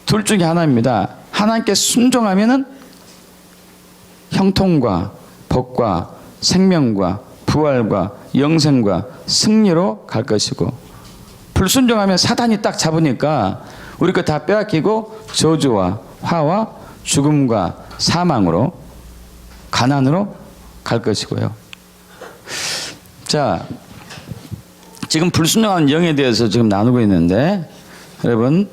둘 중에 하나입니다. 하나님께 순종하면은 형통과 복과 생명과 부활과 영생과 승리로 갈 것이고, 불순종하면 사단이 딱 잡으니까 우리 거 다 빼앗기고 저주와 화와 죽음과 사망으로, 가난으로 갈 것이고요. 자, 지금 불순종하는 영에 대해서 지금 나누고 있는데, 여러분,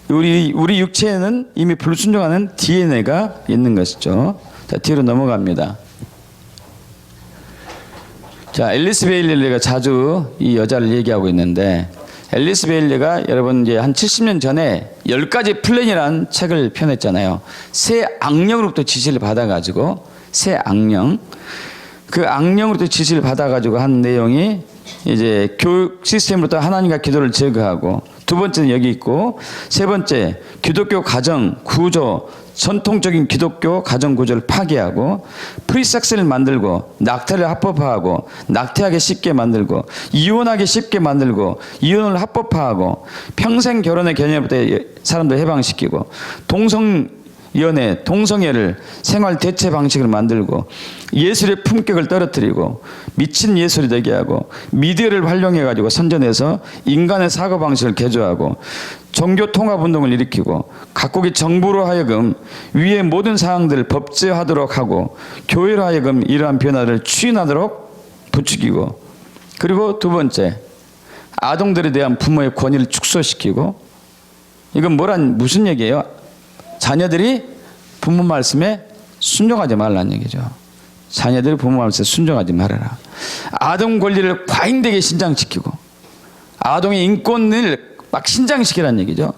우리 육체에는 이미 불순종하는 DNA가 있는 것이죠. 자, 뒤로 넘어갑니다. 자, 앨리스 베일리가 자주 이 여자를 얘기하고 있는데, 앨리스 베일리가 여러분 이제 한 70년 전에 10가지 플랜이라는 책을 펴냈잖아요. 새 악령으로부터 지시를 받아가지고, 새 악령. 그 악령으로부터 지시를 받아가지고 한 내용이 이제 교육 시스템으로부터 하나님과 기도를 제거하고, 두 번째는 여기 있고, 세 번째 기독교 가정 구조, 전통적인 기독교 가정 구조를 파괴하고 프리섹스를 만들고 낙태를 합법화하고 낙태하기 쉽게 만들고 이혼하기 쉽게 만들고 이혼을 합법화하고 평생 결혼의 개념부터 사람들 해방시키고 동성연애, 동성애를 생활 대체 방식으로 만들고 예술의 품격을 떨어뜨리고 미친 예술이 되게 하고 미디어를 활용해가지고 선전해서 인간의 사고방식을 개조하고 종교 통합운동을 일으키고 각국의 정부로 하여금 위의 모든 사항들을 법제화하도록 하고 교회로 하여금 이러한 변화를 추진하도록 부추기고, 그리고 두 번째, 아동들에 대한 부모의 권위를 축소시키고, 이건 무슨 얘기예요? 자녀들이 부모 말씀에 순종하지 말라는 얘기죠. 자녀들이 부모 말씀에 순종하지 말아라. 아동 권리를 과잉되게 신장시키고 아동의 인권을 막 신장시키라는 얘기죠.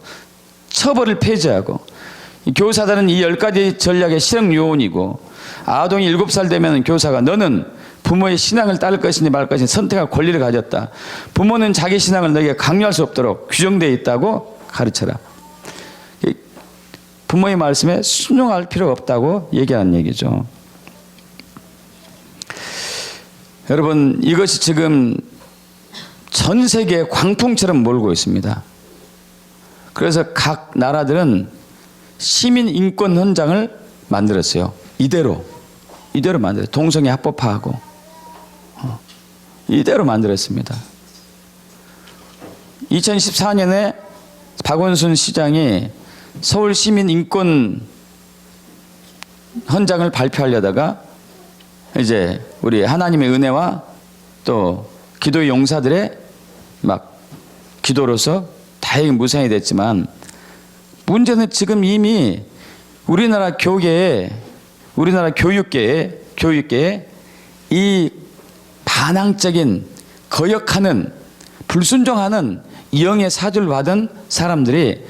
처벌을 폐지하고, 교사들은 이 10가지 전략의 실행 요원이고, 아동이 7살 되면 교사가 너는 부모의 신앙을 따를 것인지 말 것인지 선택할 권리를 가졌다. 부모는 자기 신앙을 너에게 강요할 수 없도록 규정되어 있다고 가르쳐라. 부모의 말씀에 순종할 필요가 없다고 얘기하는 얘기죠. 여러분, 이것이 지금 전 세계에 광풍처럼 몰고 있습니다. 그래서 각 나라들은 시민 인권 헌장을 만들었어요. 이대로 만들어요. 동성애 합법화하고 이대로 만들었습니다. 2014년에 박원순 시장이 서울 시민 인권 헌장을 발표하려다가 이제 우리 하나님의 은혜와 또 기도의 용사들의 막 기도로서 다행히 무산이 됐지만, 문제는 지금 이미 우리나라 교계에, 우리나라 교육계에 이 반항적인 거역하는 불순종하는 영의 사주를 받은 사람들이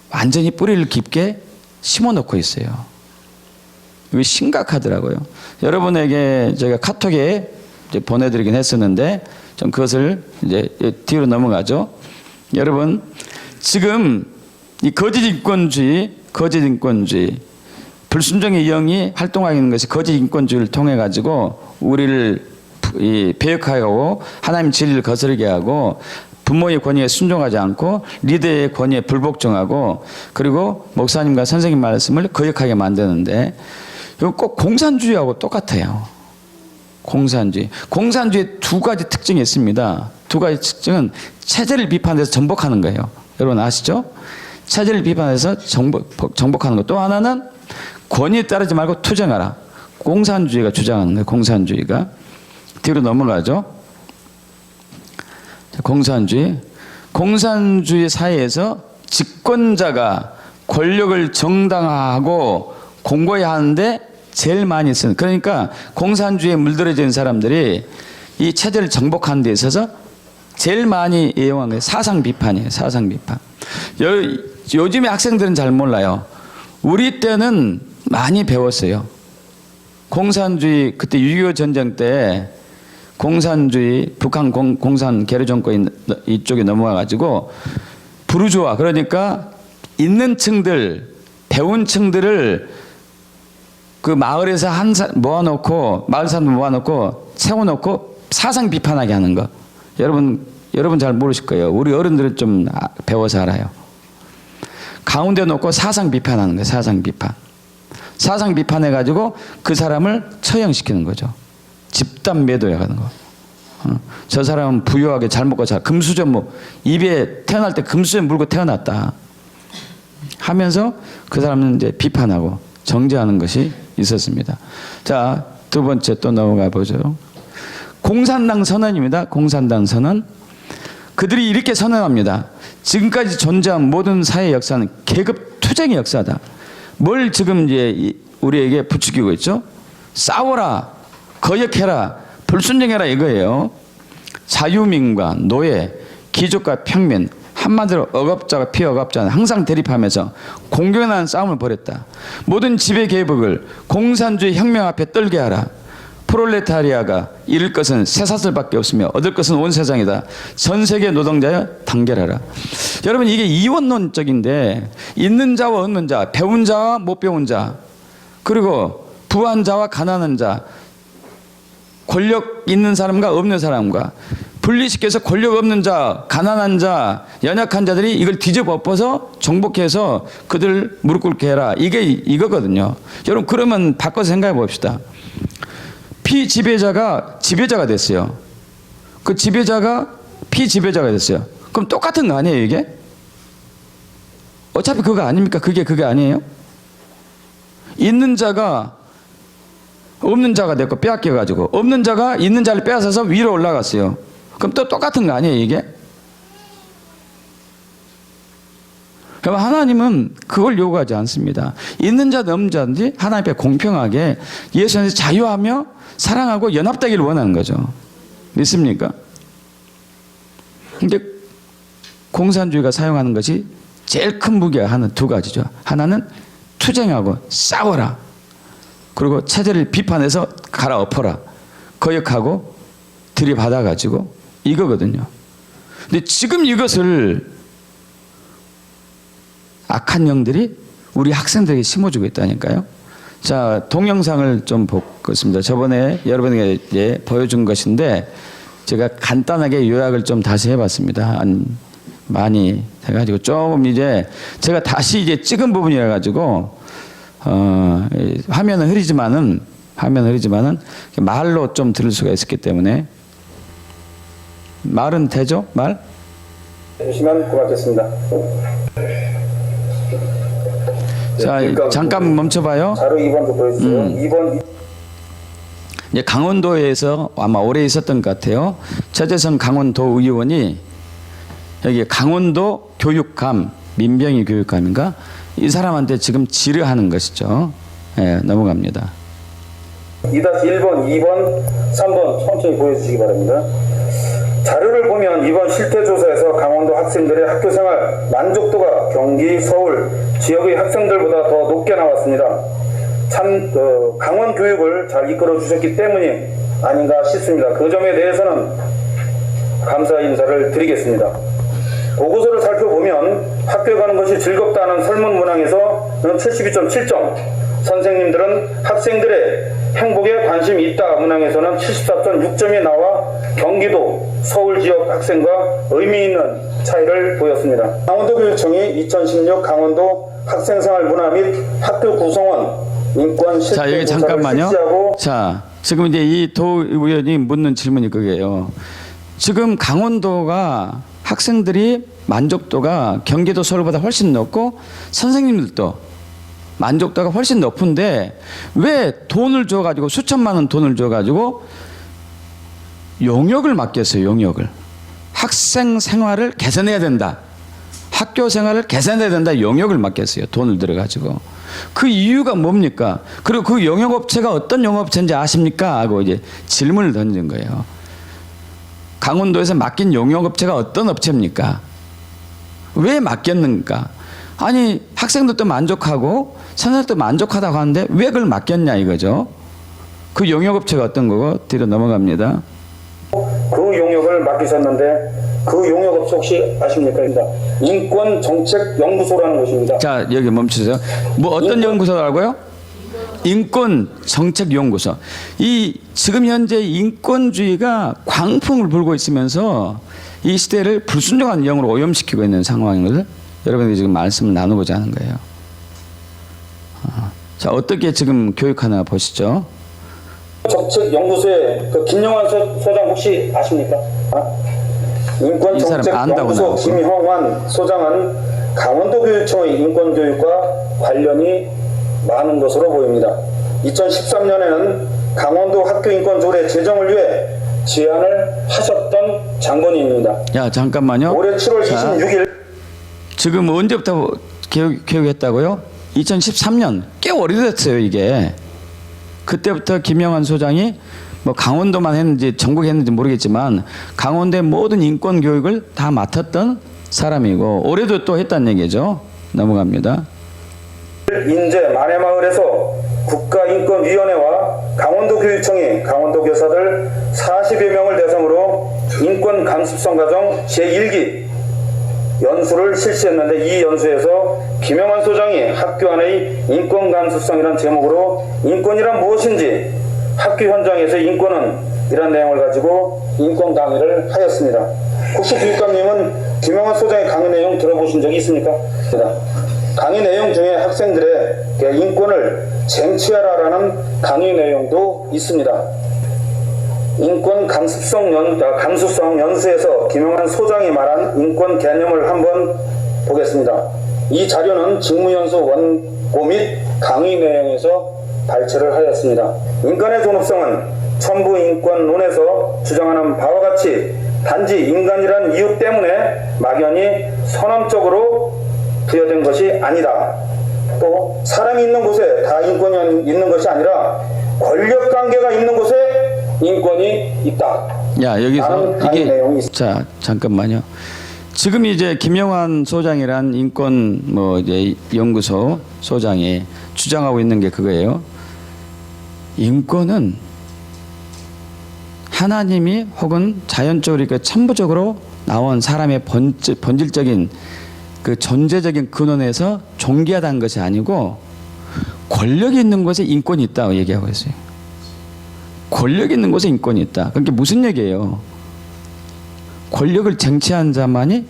완전히 뿌리를 깊게 심어놓고 있어요. 이거 심각하더라고요. 여러분에게 제가 카톡에 이제 보내드리긴 했었는데 좀 그것을 이제 뒤로 넘어가죠. 여러분 지금 이 거짓 인권주의, 불순종의 영이 활동하고 있는 것이 거짓 인권주의를 통해 가지고 우리를 배역하고 하나님 진리를 거스르게 하고 부모의 권위에 순종하지 않고 리더의 권위에 불복종하고 그리고 목사님과 선생님 말씀을 거역하게 만드는데 이거 꼭 공산주의하고 똑같아요. 공산주의 두 가지 특징이 있습니다. 두 가지 특징은 체제를 비판해서 정복하는 거예요. 여러분 아시죠? 체제를 비판해서 정복하는 것. 또 하나는 권위에 따르지 말고 투쟁하라. 공산주의가 주장하는 거예요. 공산주의가. 뒤로 넘어가죠. 공산주의 사회에서 집권자가 권력을 정당화하고 공고히 하는데 제일 많이 쓰는, 그러니까 공산주의에 물들어진 사람들이 이 체제를 정복하는 데 있어서 제일 많이 이용한 게 사상 비판이에요. 사상 비판. 요즘의 학생들은 잘 몰라요. 우리 때는 많이 배웠어요. 공산주의, 그때 6.25 전쟁 때 공산주의, 북한 공산 개로 정권 이쪽에 넘어와 가지고 부르주아, 그러니까 있는 층들, 배운 층들을 그 마을에서 모아놓고, 마을 사람들 모아놓고 세워놓고 사상 비판하게 하는 거. 여러분 잘 모르실 거예요. 우리 어른들은 좀 배워서 알아요. 가운데 놓고 사상 비판하는 거예요. 사상 비판. 사상 비판해가지고 그 사람을 처형시키는 거죠. 집단 매도해 가는 거. 저 사람은 부유하게 잘 먹고 금수저 입에 태어날 때 금수저 물고 태어났다 하면서 그 사람은 이제 비판하고 정죄하는 것이 있었습니다. 자, 두 번째 또 넘어가 보죠. 공산당 선언입니다. 공산당 선언. 그들이 이렇게 선언합니다. 지금까지 존재한 모든 사회 역사는 계급 투쟁의 역사다. 뭘 지금 이제 우리에게 부추기고 있죠? 싸워라, 거역해라, 불순종해라 이거예요. 자유민과 노예, 귀족과 평민, 한마디로 억압자가 피억압자는 항상 대립하면서 공경한 싸움을 벌였다. 모든 지배 계급을 공산주의 혁명 앞에 떨게 하라. 프롤레타리아가 잃을 것은 쇠사슬밖에 없으며 얻을 것은 온 세상이다. 전 세계 노동자여 단결하라. 여러분 이게 이원론적인데 있는 자와 없는 자, 배운 자와 못 배운 자, 그리고 부한 자와 가난한 자, 권력 있는 사람과 없는 사람과 분리시켜서 권력 없는 자, 가난한 자, 연약한 자들이 이걸 뒤집어 엎어서 정복해서 그들 무릎 꿇게 해라. 이게 이거거든요. 여러분 그러면 바꿔서 생각해 봅시다. 피지배자가 지배자가 됐어요. 그 지배자가 피지배자가 됐어요. 그럼 똑같은 거 아니에요 이게? 어차피 그거 아닙니까? 그게 아니에요? 있는 자가 없는 자가 됐고 빼앗겨가지고 없는 자가 있는 자를 빼앗아서 위로 올라갔어요. 그럼 또 똑같은 거 아니에요 이게? 그럼 하나님은 그걸 요구하지 않습니다. 있는 자든 없는 자든지 하나님 앞에 공평하게 예수 안에서 자유하며 사랑하고 연합되기를 원하는 거죠. 믿습니까? 근데 공산주의가 사용하는 것이 제일 큰 무기가 하나 두 가지죠. 하나는 투쟁하고 싸워라. 그리고 체제를 비판해서 갈아엎어라. 거역하고 들이받아가지고 이거거든요. 근데 지금 이것을 악한 영들이 우리 학생들에게 심어주고 있다니까요. 자, 동영상을 좀 보겠습니다. 저번에 여러분에게 보여준 것인데 제가 간단하게 요약을 좀 다시 해봤습니다. 많이 해가지고 좀 이제 제가 다시 이제 찍은 부분이라 가지고 화면은 흐리지만은 말로 좀 들을 수가 있었기 때문에 말은 되죠? 말? 보시면 고맙겠습니다. 자, 잠깐 멈춰봐요. 자료 2번도 보여주세요. 2번. 이제 강원도에서 아마 오래 있었던 것 같아요. 최재성 강원도 의원이 여기 강원도 교육감, 민병희 교육감인가? 이 사람한테 지금 지뢰하는 것이죠. 예, 넘어갑니다. 2-1번, 2번, 3번 천천히 보여주시기 바랍니다. 자료를 보면 이번 실태조사에서 강원도 학생들의 학교생활 만족도가 경기, 서울 지역의 학생들보다 더 높게 나왔습니다. 참 강원 교육을 잘 이끌어 주셨기 때문이 아닌가 싶습니다. 그 점에 대해서는 감사 인사를 드리겠습니다. 보고서를 살펴보면 학교에 가는 것이 즐겁다는 설문 문항에서는 72.7점, 선생님들은 학생들의 행복에 관심이 있다 문항에서는 74.6점이 나와 경기도, 서울 지역 학생과 의미 있는 차이를 보였습니다. 강원도교육청이 2016 강원도 학생생활 문화 및 학교 구성원 인권 실태 자, 여기 조사를 잠깐만요. 실시하고 자, 지금 이제 이 도 의원이 묻는 질문이 그게요. 지금 강원도가 학생들이 만족도가 경기도, 서울보다 훨씬 높고 선생님들도 만족도가 훨씬 높은데 왜 돈을 줘가지고 수천만 원 돈을 줘가지고 용역을 맡겼어요. 용역을. 학생 생활을 개선해야 된다. 학교 생활을 개선해야 된다. 용역을 맡겼어요. 돈을 들여가지고. 그 이유가 뭡니까? 그리고 그 용역업체가 어떤 용역업체인지 아십니까? 하고 이제 질문을 던진 거예요. 강원도에서 맡긴 용역업체가 어떤 업체입니까? 왜 맡겼는가? 아니 학생들도 만족하고 선생님도 만족하다고 하는데 왜 그걸 맡겼냐 이거죠. 그 용역업체가 어떤 거고 뒤로 넘어갑니다. 그 용역을 맡기셨는데 그 용역업체 혹시 아십니까? 인권정책연구소라는 곳입니다. 자 여기 멈추세요. 뭐 어떤 연구소라고요? 인권정책연구소. 이 지금 현재 인권주의가 광풍을 불고 있으면서 이 시대를 불순종한 영으로 오염시키고 있는 상황인 것을 여러분들이 지금 말씀을 나누고자 하는 거예요. 자 어떻게 지금 교육하나 보시죠. 정책연구소의 그 김영환 소장 혹시 아십니까? 이 사람 안다고 인권정책연구소 나오고. 김형환 소장은 강원도교육청의 인권교육과 관련이 많은 것으로 보입니다. 2013년에는 강원도 학교인권조례 제정을 위해 제안을 하셨던 장본인입니다. 야 잠깐만요. 올해 7월 자, 26일 지금 언제부터 교육했다고요? 2013년 꽤 오래됐어요 이게. 그때부터 김영환 소장이 뭐 강원도만 했는지 전국에 했는지 모르겠지만 강원도의 모든 인권 교육을 다 맡았던 사람이고 올해도 또 했다는 얘기죠. 넘어갑니다. 인제 만해마을에서 국가인권위원회와 강원도교육청이 강원도 교사들 40여 명을 대상으로 인권감습성 과정 제1기 연수를 실시했는데 이 연수에서 김영환 소장이 학교 안의 인권감수성이라는 제목으로 인권이란 무엇인지 학교 현장에서 인권은 이런 내용을 가지고 인권 강의를 하였습니다. 혹시 교육감님은 김영환 소장의 강의 내용 들어보신 적이 있습니까? 강의 내용 중에 학생들의 인권을 쟁취하라라는 강의 내용도 있습니다. 인권 감수성 연수에서 김영환 소장이 말한 인권 개념을 한번 보겠습니다. 이 자료는 직무연수 원고 및 강의 내용에서 발췌를 하였습니다. 인권의 존엄성은 천부인권론에서 주장하는 바와 같이 단지 인간이란 이유 때문에 막연히 선언적으로 부여된 것이 아니다. 또 사람이 있는 곳에 다 인권이 있는 것이 아니라 권력관계가 있는 곳에 인권이 있다. 야 여기서 이게 내용이 자 잠깐만요. 지금 이제 김영환 소장이란 인권 뭐 이제 연구소 소장이 주장하고 있는 게 그거예요. 인권은 하나님이 혹은 자연적으로 그 천부적으로 나온 사람의 본질적인 그 존재적인 근원에서 존귀하다는 것이 아니고 권력이 있는 곳에 인권이 있다고 얘기하고 있어요. 권력이 있는 곳에 인권이 있다. 그게 무슨 얘기예요? 권력을 쟁취한 자만이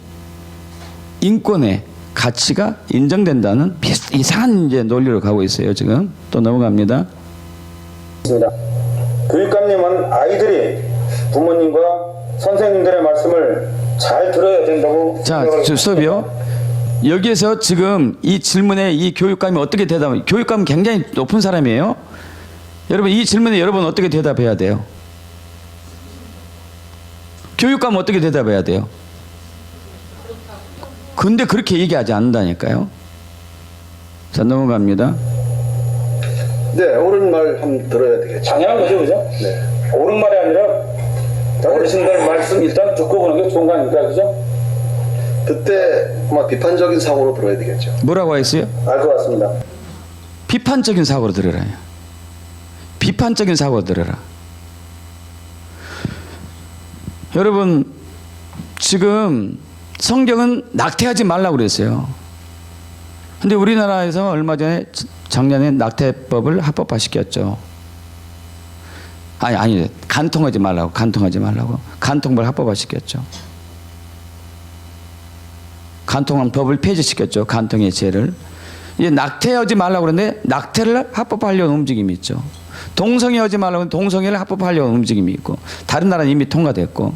인권의 가치가 인정된다는 이상한 이제 논리로 가고 있어요. 지금 또 넘어갑니다. 교육감님은 아이들이 부모님과 선생님들의 말씀을 잘 들어야 된다고. 자, 스톱이요. 여기에서 지금 이 질문에 이 교육감이 어떻게 교육감은 굉장히 높은 사람이에요. 여러분 이 질문에 여러분 어떻게 대답해야 돼요? 교육감은 어떻게 대답해야 돼요? 근데 그렇게 얘기하지 않는다니까요. 자 넘어갑니다. 네, 옳은 말 한번 들어야 되겠죠. 당연한 거죠, 그죠? 네. 옳은 말이 아니라 어르신들 말씀 일단 듣고 보는 게 좋은 거 아닙니까, 그죠? 그때 아마 비판적인 사고로 들어야 되겠죠. 뭐라고 했어요? 알 것 같습니다. 비판적인 사고로 들어라. 비판적인 사고로 들어라. 여러분, 지금 성경은 낙태하지 말라고 그랬어요. 근데 우리나라에서 얼마 전에 작년에 낙태법을 합법화시켰죠. 아니, 간통하지 말라고. 간통법을 합법화시켰죠. 간통한 법을 폐지시켰죠. 간통의 죄를. 이제 낙태하지 말라고 그러는데 낙태를 합법화하려는 움직임이 있죠. 동성애하지 말라고 하면 동성애를 합법화하려는 움직임이 있고, 다른 나라는 이미 통과됐고,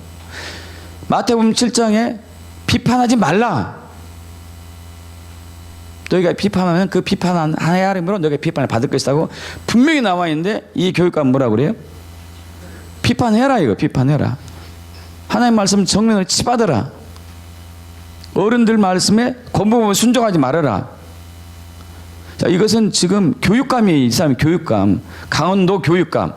마태복음 7장에 비판하지 말라. 너희가 비판하면 그 비판한 하나님으로 너희가 비판을 받을 것이라고 분명히 나와 있는데, 이 교육과는 뭐라고 그래요? 비판해라. 이거 비판해라. 하나님 말씀 정면으로 치받아라. 어른들 말씀에 권부보면 순종하지 말아라. 자, 이것은 지금 교육감이, 이 사람이 교육감, 강원도 교육감,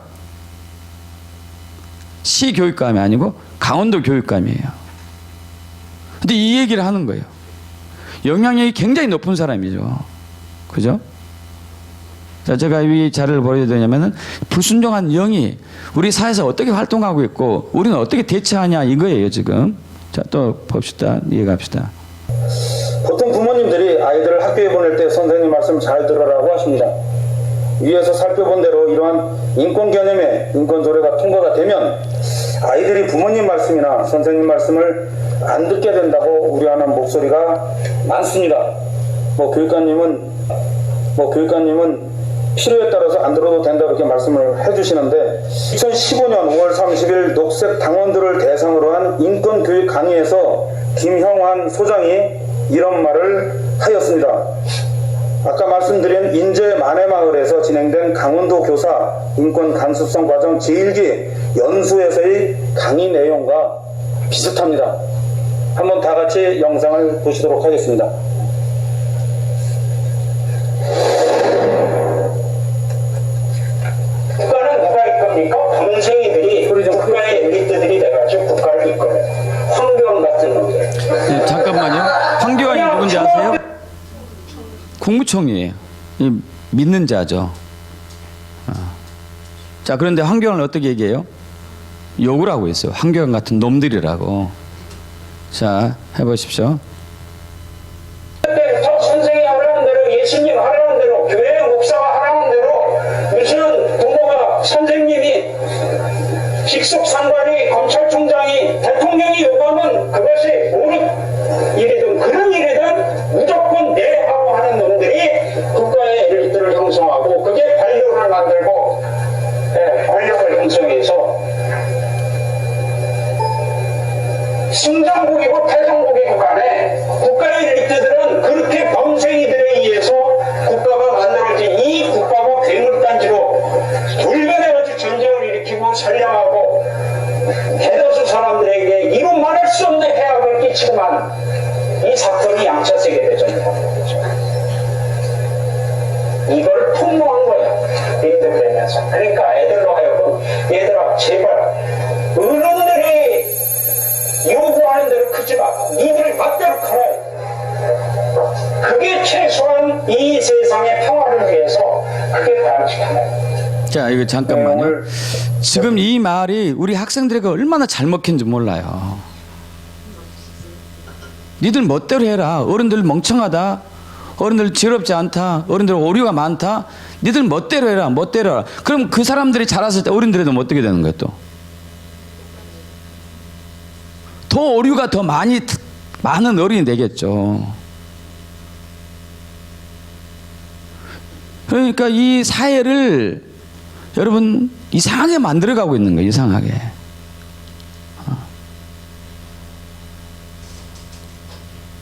시 교육감이 아니고 강원도 교육감이에요. 근데 이 얘기를 하는 거예요. 영향력이 굉장히 높은 사람이죠. 그죠? 자, 제가 이 자료를 보여야 되냐면은, 불순종한 영이 우리 사회에서 어떻게 활동하고 있고 우리는 어떻게 대처하냐 이거예요 지금. 자, 또 봅시다. 이해갑시다. 보통 부모님들이 아이들을 학교에 보낼 때 선생님 말씀 잘 들으라고 하십니다. 위에서 살펴본 대로 이러한 인권 개념의 인권 조례가 통과가 되면 아이들이 부모님 말씀이나 선생님 말씀을 안 듣게 된다고 우려하는 목소리가 많습니다. 교육관님은 필요에 따라서 안 들어도 된다 이렇게 말씀을 해주시는데, 2015년 5월 30일 녹색 당원들을 대상으로 한 인권교육 강의에서 김형환 소장이 이런 말을 하였습니다. 아까 말씀드린 인제 만해마을에서 진행된 강원도 교사 인권 감수성 과정 제1기 연수에서의 강의 내용과 비슷합니다. 한번 다 같이 영상을 보시도록 하겠습니다. 국가는 누가 이끕니까? 범생이들이 국가의 엘리트들이 돼가지고 국가를 이끌어요. 황교안 같은 놈들. 네, 잠깐만요. 황교안이 누군지 아세요? 국무총리예요. 믿는 자죠. 자, 그런데 황교안을 어떻게 얘기해요? 욕을 하고 있어요. 황교안 같은 놈들이라고. 자, 해보십시오. 그때부터 선생이 하라는 대로, 예수님 하라는 대로, 교회 목사가 하라는 대로, 무슨 부모가, 선생님이, 직속상관이, 검찰총장이, 대통령이 요구하면 그것이 어느 일이든 그런 일이든 무조건 네 하고 하는 놈들이 국가의 엘리트를 형성하고, 그게 관료를 만들고, 권력을 형성해서 승전국이고 패전국이고 간에 국가의 엘리트들은 그렇게 범생이들에 의해서 국가가 만들어진 이 국가가 괴물단지로 돌변해가지고 전쟁을 일으키고 선량하고 대다수 사람들에게 이루 말할 수 없는 해악을 끼치고만 이 사건이 양차 세계대전이다. 이걸 폭로한 거야. 얘들 되면서. 그러니까 애들로 하여금, 얘들아 제발 어른들이 요구하는 대로 크지 마. 니들 맛대로 커라. 그게 최소한 이 세상의 평화를 위해서 그게 바람직하다. 자, 이거 잠깐만요. 지금 이 말이 우리 학생들에게 얼마나 잘 먹힌지 몰라요. 니들 멋대로 해라. 어른들 멍청하다. 어른들 지혜롭지 않다. 어른들 오류가 많다. 니들 멋대로 해라. 멋대로 해라. 그럼 그 사람들이 자랐을 때 어른들에도 어떻게 되는 거예요 또? 더 오류가 더 많은 어른이 되겠죠. 그러니까 이 사회를 여러분 이상하게 만들어가고 있는 거예요. 이상하게.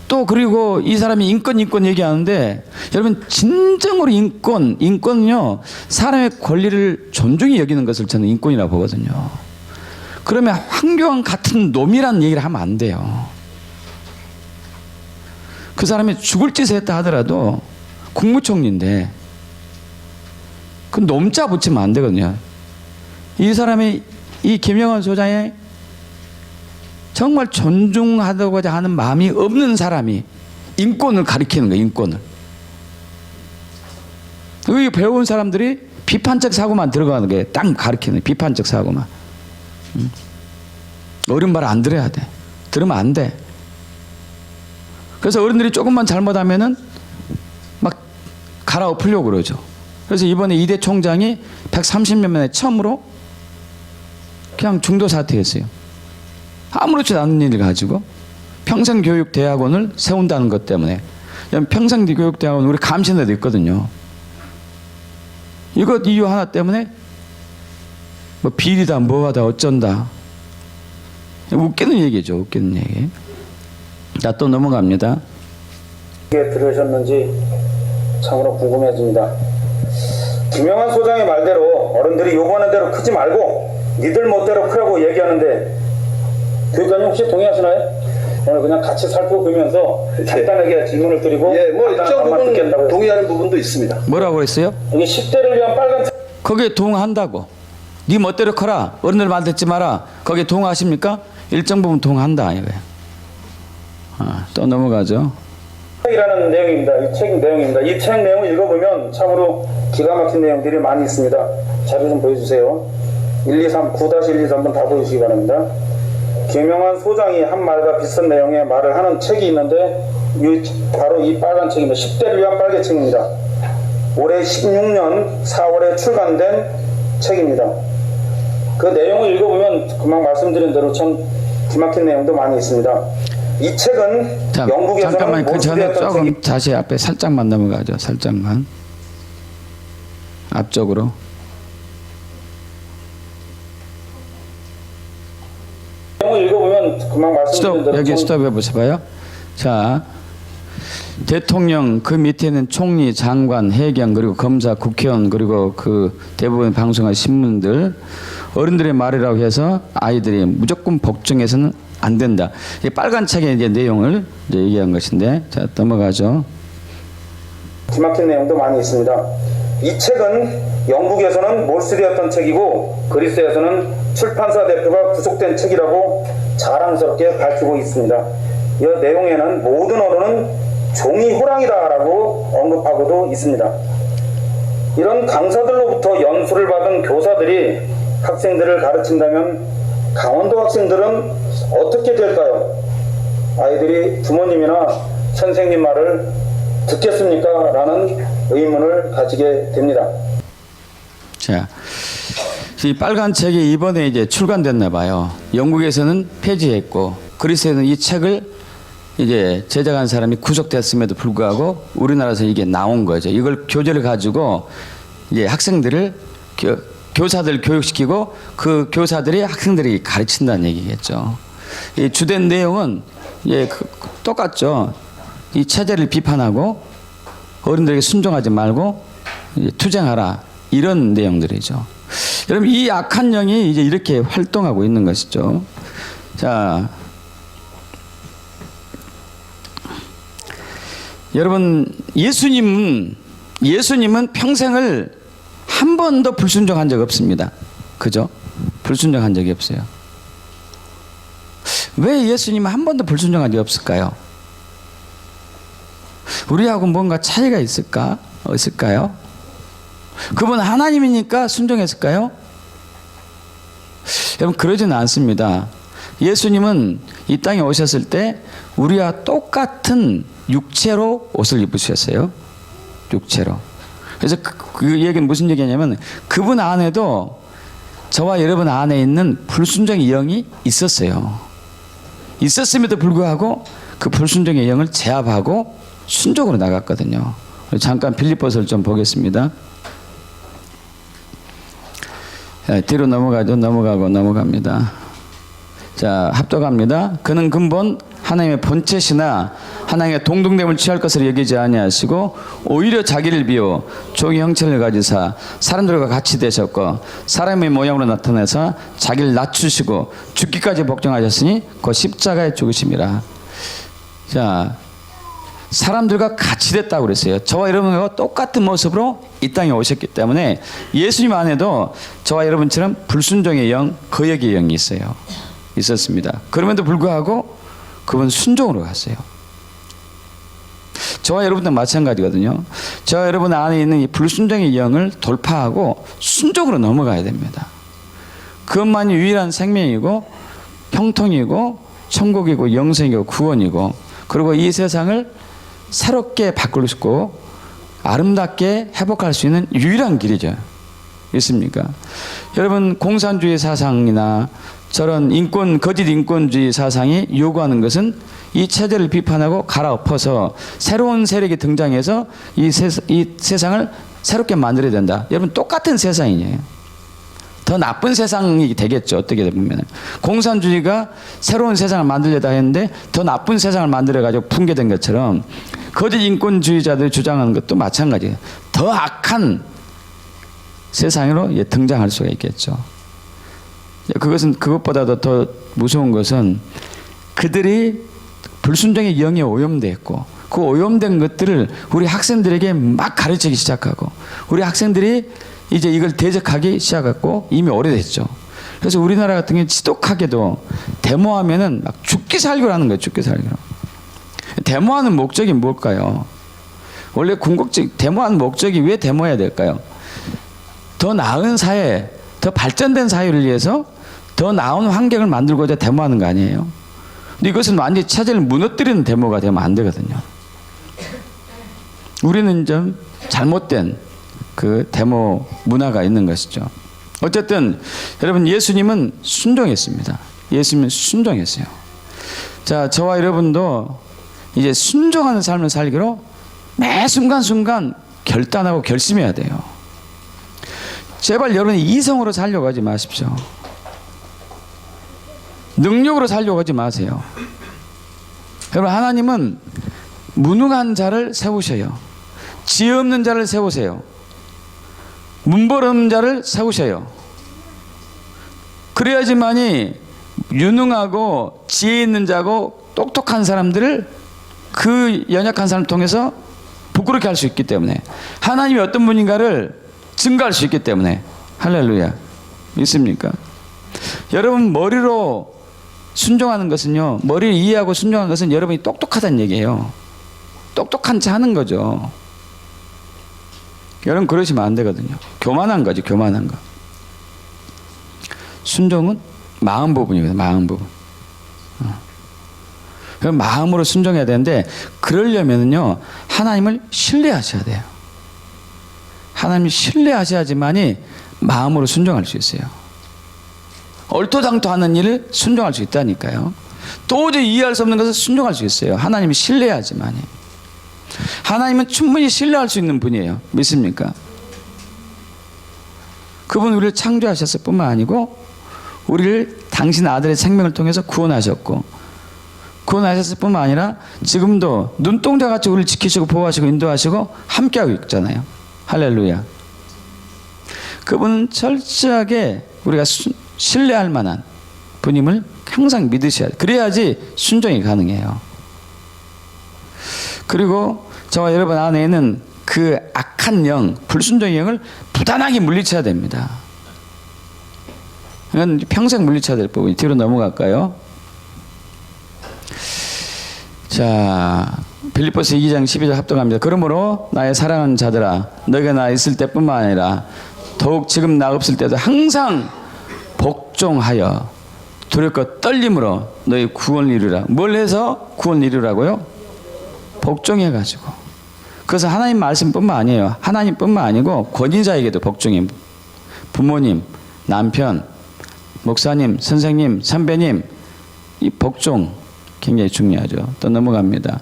또 그리고 이 사람이 인권 얘기하는데, 여러분 진정으로 인권은요 사람의 권리를 존중히 여기는 것을 저는 인권이라고 보거든요. 그러면 황교안 같은 놈이라는 얘기를 하면 안 돼요. 그 사람이 죽을 짓을 했다 하더라도 국무총리인데 그 놈자 붙이면 안 되거든요. 이 사람이, 이 김영환 소장의 정말 존중하고자 하는 마음이 없는 사람이 인권을 가리키는 거예요. 인권을. 여기 배운 사람들이 비판적 사고만 들어가는 게 딱 가르치는 비판적 사고만. 어른 말 안 들어야 돼. 들으면 안 돼. 그래서 어른들이 조금만 잘못하면은 막 갈아엎으려고 그러죠. 그래서 이번에 이대 총장이 130년 만에 처음으로 그냥 중도 사퇴했어요. 아무렇지도 않은 일을 가지고 평생교육대학원을 세운다는 것 때문에. 평생교육대학원 우리 감시원에도 있거든요. 이것 이유 하나 때문에 뭐 비리다 뭐하다 어쩐다. 웃기는 얘기죠. 웃기는 얘기. 자, 또 넘어갑니다. 어떻게 들으셨는지 참으로 궁금해집니다. 김영환 소장의 말대로 어른들이 요구하는 대로 크지 말고 니들 멋대로 크라고 얘기하는데 교육장님 혹시 동의하시나요? 오늘 그냥 같이 살펴보면서 간단하게 질문을 드리고 예, 뭐 간단한 일정 답만 부분 듣겠다고. 동의하는 부분도 있습니다. 뭐라고 그랬어요? 이게 10대를 위한 빨간 거기에 동의한다고. 네 멋대로 커라. 어른들 말 듣지 마라. 거기에 동의하십니까? 일정 부분 동의한다 이거예요. 또 넘어가죠. 책이라는 내용입니다. 이 책 내용입니다. 이 책 내용을 읽어보면 참으로 기가 막힌 내용들이 많이 있습니다. 자료 좀 보여주세요. 9-1, 2, 3번 다 보여주시기 바랍니다. 김영환 소장이 한 말과 비슷한 내용의 말을 하는 책이 있는데 바로 이 빨간 책입니다. 10대를 위한 빨개 책입니다. 올해 16년 4월에 출간된 책입니다. 그 내용을 읽어보면 금방 말씀드린 대로 참 기막힌 내용도 많이 있습니다. 이 책은 자, 영국에서는 잠깐만 그 전에 몰수되었던 조금 다시 앞에 살짝만 넘어가죠. 살짝만 앞쪽으로. 내용을 읽어보면 금방 말씀드린 스톱. 대로 여기 좀 스톱 해보셔봐요. 자, 대통령 그 밑에는 총리, 장관, 해경 그리고 검사, 국회의원 그리고 그 대부분 방송한 신문들 어른들의 말이라고 해서 아이들이 무조건 복종해서는 안 된다. 이 빨간 책의 이제 내용을 이제 얘기한 것인데, 자 넘어가죠. 기막힌 내용도 많이 있습니다. 이 책은 영국에서는 몰수되었던 책이고 그리스에서는 출판사 대표가 구속된 책이라고 자랑스럽게 밝히고 있습니다. 이 내용에는 모든 언어는 종이 호랑이다라고 언급하고도 있습니다. 이런 강사들로부터 연수를 받은 교사들이 학생들을 가르친다면 강원도 학생들은 어떻게 될까요? 아이들이 부모님이나 선생님 말을 듣겠습니까? 라는 의문을 가지게 됩니다. 자, 이 빨간 책이 이번에 이제 출간됐나 봐요. 영국에서는 폐지했고 그리스에서는 이 책을 이제 제작한 사람이 구속됐음에도 불구하고 우리나라에서 이게 나온 거죠. 이걸 교재를 가지고 이제 학생들을 교사들 교육시키고 그 교사들이 학생들이 가르친다는 얘기겠죠. 이 주된 내용은 예 똑같죠. 이 체제를 비판하고 어른들에게 순종하지 말고 투쟁하라 이런 내용들이죠. 여러분 이 악한 영이 이제 이렇게 활동하고 있는 것이죠. 자, 여러분 예수님은 평생을 한 번도 불순종한 적 없습니다. 그죠? 불순종한 적이 없어요. 왜 예수님은 한 번도 불순종한 적이 없을까요? 우리하고 뭔가 차이가 있을까요? 그분 하나님이니까 순종했을까요? 여러분 그러지는 않습니다. 예수님은 이 땅에 오셨을 때 우리와 똑같은 육체로 옷을 입으셨어요. 육체로. 그래서 그 얘기는 무슨 얘기냐면 그분 안에도 저와 여러분 안에 있는 불순종의 영이 있었어요. 있었음에도 불구하고 그 불순종의 영을 제압하고 순종으로 나갔거든요. 잠깐 빌립보서를 좀 보겠습니다. 자, 뒤로 넘어갑니다. 자, 합독합니다. 그는 근본 하나님의 본체시나 하나님의 동등됨을 취할 것을 여기지 아니하시고 오히려 자기를 비워 종의 형체를 가지사 사람들과 같이 되셨고 사람의 모양으로 나타내사 자기를 낮추시고 죽기까지 복종하셨으니 그 십자가에 죽으심이라. 자, 사람들과 같이 됐다고 그랬어요. 저와 여러분과 똑같은 모습으로 이 땅에 오셨기 때문에 예수님 안에도 저와 여러분처럼 불순종의 영, 거역의 영이 있었습니다. 그럼에도 불구하고 그분 순종으로 갔어요. 저와 여러분도 마찬가지거든요. 저와 여러분 안에 있는 이 불순종의 영을 돌파하고 순종으로 넘어가야 됩니다. 그것만이 유일한 생명이고 형통이고 천국이고 영생이고 구원이고, 그리고 이 세상을 새롭게 바꿀 수 있고 아름답게 회복할 수 있는 유일한 길이죠. 있습니까? 여러분, 공산주의 사상이나 저런 거짓 인권주의 사상이 요구하는 것은 이 체제를 비판하고 갈아엎어서 새로운 세력이 등장해서 이 세상을 새롭게 만들어야 된다. 여러분, 똑같은 세상이에요. 더 나쁜 세상이 되겠죠. 어떻게 보면 공산주의가 새로운 세상을 만들려다 했는데 더 나쁜 세상을 만들어가지고 붕괴된 것처럼 거짓 인권주의자들이 주장하는 것도 마찬가지예요. 더 악한 세상으로 등장할 수가 있겠죠. 그것은 그것보다도 더 무서운 것은 그들이 불순종의 영에 오염되었고 그 오염된 것들을 우리 학생들에게 막 가르치기 시작하고 우리 학생들이 이제 이걸 대적하기 시작했고 이미 오래됐죠. 그래서 우리나라 같은 경우는 지독하게도 데모하면은 막 죽기 살기로 하는 거예요. 죽기 살기로. 데모하는 목적이 뭘까요? 원래 궁극적 데모하는 목적이 왜 데모해야 될까요? 더 나은 사회, 더 발전된 사회를 위해서 더 나은 환경을 만들고자 데모하는 거 아니에요? 근데 이것은 완전히 체제를 무너뜨리는 데모가 되면 안 되거든요. 우리는 좀 잘못된 그 데모 문화가 있는 것이죠. 어쨌든 여러분, 예수님은 순종했습니다. 예수님은 순종했어요. 자, 저와 여러분도 이제 순종하는 삶을 살기로 매 순간순간 결단하고 결심해야 돼요. 제발 여러분이 이성으로 살려고 하지 마십시오. 능력으로 살려고 하지 마세요. 여러분, 하나님은 무능한 자를 세우셔요. 지혜 없는 자를 세우세요. 문벌 없는 자를 세우셔요. 그래야지만이 유능하고 지혜 있는 자고 똑똑한 사람들을 그 연약한 사람을 통해서 부끄럽게 할 수 있기 때문에, 하나님이 어떤 분인가를 증거할 수 있기 때문에. 할렐루야. 믿습니까? 여러분, 머리로 순종하는 것은요, 머리를 이해하고 순종하는 것은 여러분이 똑똑하다는 얘기예요. 똑똑한 체 하는 거죠. 여러분, 그러시면 안 되거든요. 교만한 거지, 교만한 거. 순종은 마음 부분이거든요. 마음 부분. 그럼 마음으로 순종해야 되는데, 그러려면요 하나님을 신뢰하셔야 돼요. 하나님을 신뢰하셔야지만이 마음으로 순종할 수 있어요. 얼토당토하는 일을 순종할 수 있다니까요. 도저히 이해할 수 없는 것을 순종할 수 있어요. 하나님을 신뢰해야지만이. 하나님은 충분히 신뢰할 수 있는 분이에요. 믿습니까? 그분 우리를 창조하셨을 뿐만 아니고 우리를 당신 아들의 생명을 통해서 구원하셨고, 구원하셨을 뿐만 아니라 지금도 눈동자같이 우리를 지키시고 보호하시고 인도하시고 함께하고 있잖아요. 할렐루야. 그분은 철저하게 우리가 신뢰할 만한 분임을 항상 믿으셔야 돼요. 그래야지 순종이 가능해요. 그리고 저와 여러분 안에는 그 악한 영, 불순종의 영을 부단하게 물리쳐야 됩니다. 이건 평생 물리쳐야 될 부분이. 뒤로 넘어갈까요? 자, 빌립보서 2장 12절 합독합니다. 그러므로 나의 사랑하는 자들아, 너희가 나 있을 때뿐만 아니라 더욱 지금 나 없을 때도 항상 복종하여 두렵고 떨림으로 너희 구원을 이루라. 뭘 해서 구원을 이루라고요? 복종해가지고. 그래서 하나님 말씀뿐만 아니에요. 하나님뿐만 아니고 권위자에게도 복종해. 부모님, 남편, 목사님, 선생님, 선배님, 이 복종 굉장히 중요하죠. 또 넘어갑니다.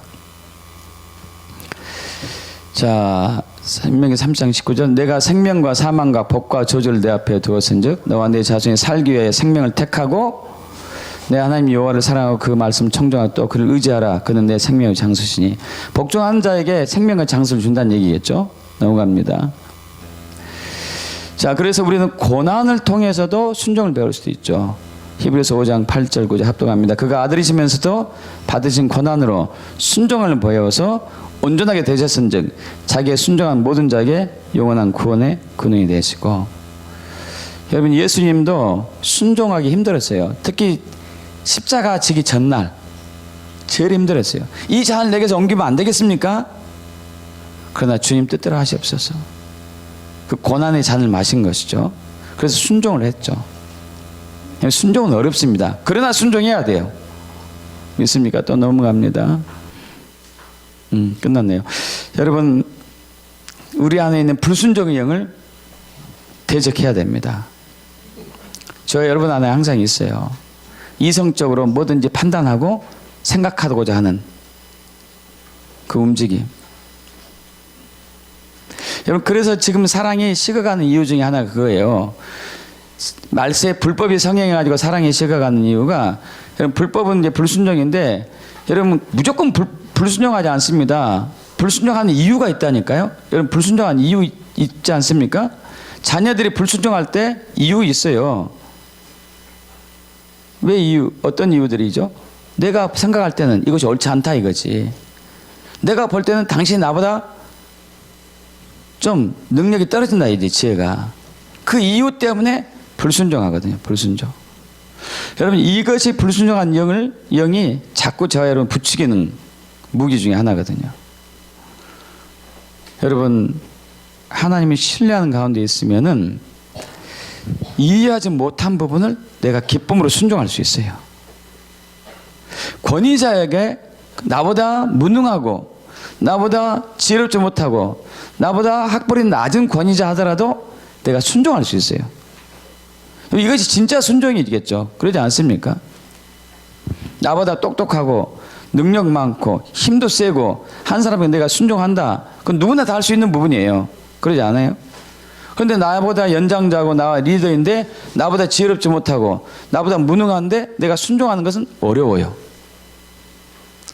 자, 신명기 3장 19절. 내가 생명과 사망과 복과 저주를 내 앞에 두었은즉 너와 내 자손이 살기 위해 생명을 택하고 내 하나님 여호와를 사랑하고 그 말씀 청정하고 또 그를 의지하라. 그는 내 생명의 장수시니. 복종하는 자에게 생명의 장수를 준다는 얘기겠죠. 넘어갑니다. 자, 그래서 우리는 고난을 통해서도 순종을 배울 수도 있죠. 히브리서 5장 8절 9절 합독합니다. 그가 아들이시면서도 받으신 고난으로 순종을 보여서 온전하게 되셨은즉 자기의 순종한 모든 자에게 영원한 구원의 근원이 되시고. 여러분, 예수님도 순종하기 힘들었어요. 특히 십자가 지기 전날 제일 힘들었어요. 이 잔을 내게서 옮기면 안 되겠습니까? 그러나 주님 뜻대로 하시옵소서. 그 고난의 잔을 마신 것이죠. 그래서 순종을 했죠. 순종은 어렵습니다. 그러나 순종해야 돼요. 믿습니까? 또 넘어갑니다. 끝났네요. 여러분, 우리 안에 있는 불순종의 영을 대적해야 됩니다. 저 여러분 안에 항상 있어요. 이성적으로 뭐든지 판단하고 생각하고자 하는 그 움직임. 여러분, 그래서 지금 사랑이 식어가는 이유 중에 하나가 그거예요. 말세 불법이 성행해가지고 사랑이 식어가는 이유가, 여러분, 불법은 이제 불순종인데, 여러분, 무조건 불순종하지 않습니다. 불순종하는 이유가 있다니까요. 여러분, 불순종하는 이유 있지 않습니까? 자녀들이 불순종할 때 이유 있어요. 왜 이유? 어떤 이유들이죠? 내가 생각할 때는 이것이 옳지 않다 이거지. 내가 볼 때는 당신이 나보다 좀 능력이 떨어진다 이제 지혜가. 그 이유 때문에 불순종하거든요. 불순종. 여러분, 이것이 불순종한 영이 자꾸 저와 여러분 부추기는 무기 중에 하나거든요. 여러분, 하나님이 신뢰하는 가운데 있으면은 이해하지 못한 부분을 내가 기쁨으로 순종할 수 있어요. 권위자에게 나보다 무능하고 나보다 지혜롭지 못하고 나보다 학벌이 낮은 권위자 하더라도 내가 순종할 수 있어요. 이것이 진짜 순종이겠죠. 그러지 않습니까? 나보다 똑똑하고 능력 많고 힘도 세고 한 사람에게 내가 순종한다. 그건 누구나 다 할 수 있는 부분이에요. 그러지 않아요? 그런데 나보다 연장자고 나와 리더인데 나보다 지혜롭지 못하고 나보다 무능한데 내가 순종하는 것은 어려워요.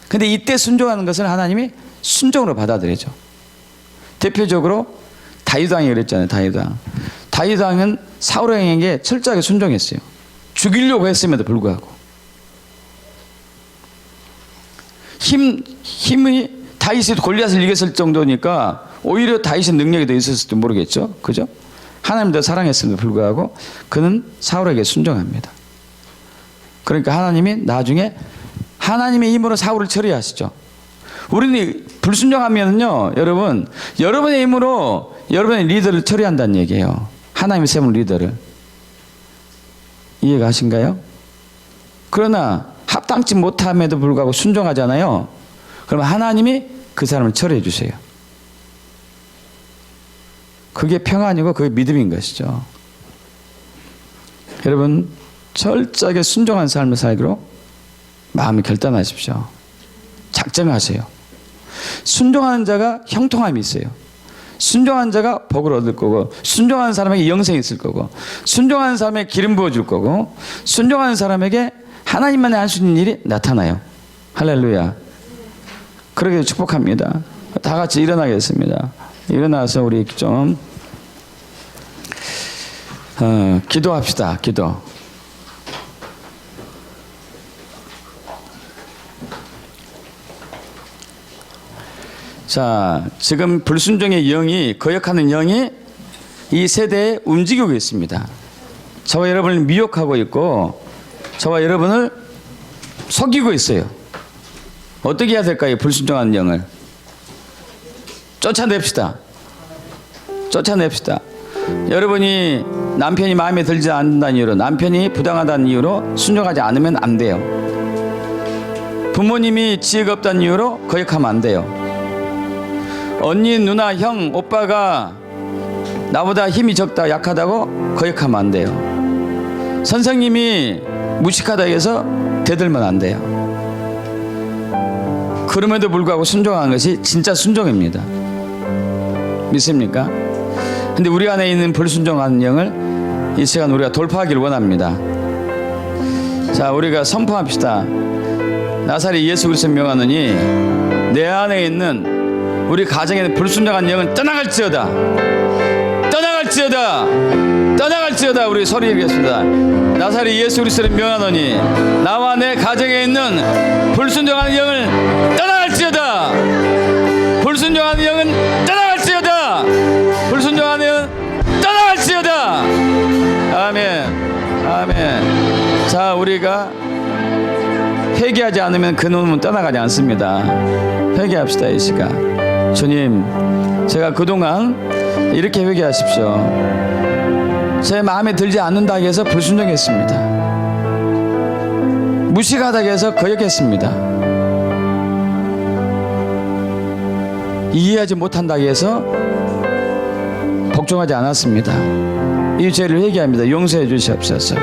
근데 이때 순종하는 것을 하나님이 순종으로 받아들이죠. 대표적으로 다윗왕이 그랬잖아요. 다윗왕은 사울 왕에게 철저하게 순종했어요. 죽이려고 했음에도 불구하고. 힘이 다윗이 골리앗을 이겼을 정도니까 오히려 다윗의 능력이 더 있었을지도 모르겠죠. 그죠? 하나님 더 사랑했음에도 불구하고 그는 사울에게 순종합니다. 그러니까 하나님이 나중에 하나님의 힘으로 사울을 처리하시죠. 우리는 불순종하면요, 여러분, 여러분의 힘으로 여러분의 리더를 처리한다는 얘기예요. 하나님이 세운 리더를. 이해가 하신가요? 그러나 합당치 못함에도 불구하고 순종하잖아요. 그러면 하나님이 그 사람을 처리해 주세요. 그게 평안이고 그게 믿음인 것이죠. 여러분, 철저하게 순종한 삶을 살기로 마음을 결단하십시오. 작정하세요. 순종하는 자가 형통함이 있어요. 순종한 자가 복을 얻을 거고, 순종하는 사람에게 영생이 있을 거고, 순종하는 사람에게 기름 부어줄 거고, 순종하는 사람에게 하나님만이 할 수 있는 일이 나타나요. 할렐루야. 그러게 축복합니다. 다 같이 일어나겠습니다. 일어나서 우리 좀 기도합시다. 기도. 자, 지금 불순종의 영이, 거역하는 영이 이 세대에 움직이고 있습니다. 저와 여러분을 미혹하고 있고 저와 여러분을 속이고 있어요. 어떻게 해야 될까요? 불순종하는 영을 쫓아냅시다. 쫓아냅시다. 여러분이 남편이 마음에 들지 않는다는 이유로, 남편이 부당하다는 이유로 순종하지 않으면 안 돼요. 부모님이 지혜가 없다는 이유로 거역하면 안 돼요. 언니, 누나, 형, 오빠가 나보다 힘이 적다, 약하다고 거역하면 안 돼요. 선생님이 무식하다 해서 대들면 안 돼요. 그럼에도 불구하고 순종하는 것이 진짜 순종입니다. 믿습니까? 근데 우리 안에 있는 불순종하는 영을 이 시간 우리가 돌파하기를 원합니다. 자, 우리가 선포합시다. 나사렛 예수 그리스도 명하노니 내 안에 있는 우리 가정에 있는 불순종한 영은 떠나갈지어다. 떠나갈지어다. 떠나갈지어다. 우리 소리 읽겠습니다. 나사렛 예수 그리스도를 명하노니 나와 내 가정에 있는 불순종한 영을 떠나갈지어다. 불순종한 영은 떠나갈지어다. 불순종한 영은 떠나갈지어다. 아멘. 아멘. 자, 우리가 회개하지 않으면 그 놈은 떠나가지 않습니다. 회개합시다. 이 시간 주님, 제가 그동안 이렇게 회개하십시오. 제 마음에 들지 않는다고 해서 불순종했습니다. 무식하다고 해서 거역했습니다. 이해하지 못한다고 해서 복종하지 않았습니다. 이 죄를 회개합니다. 용서해 주시옵소서.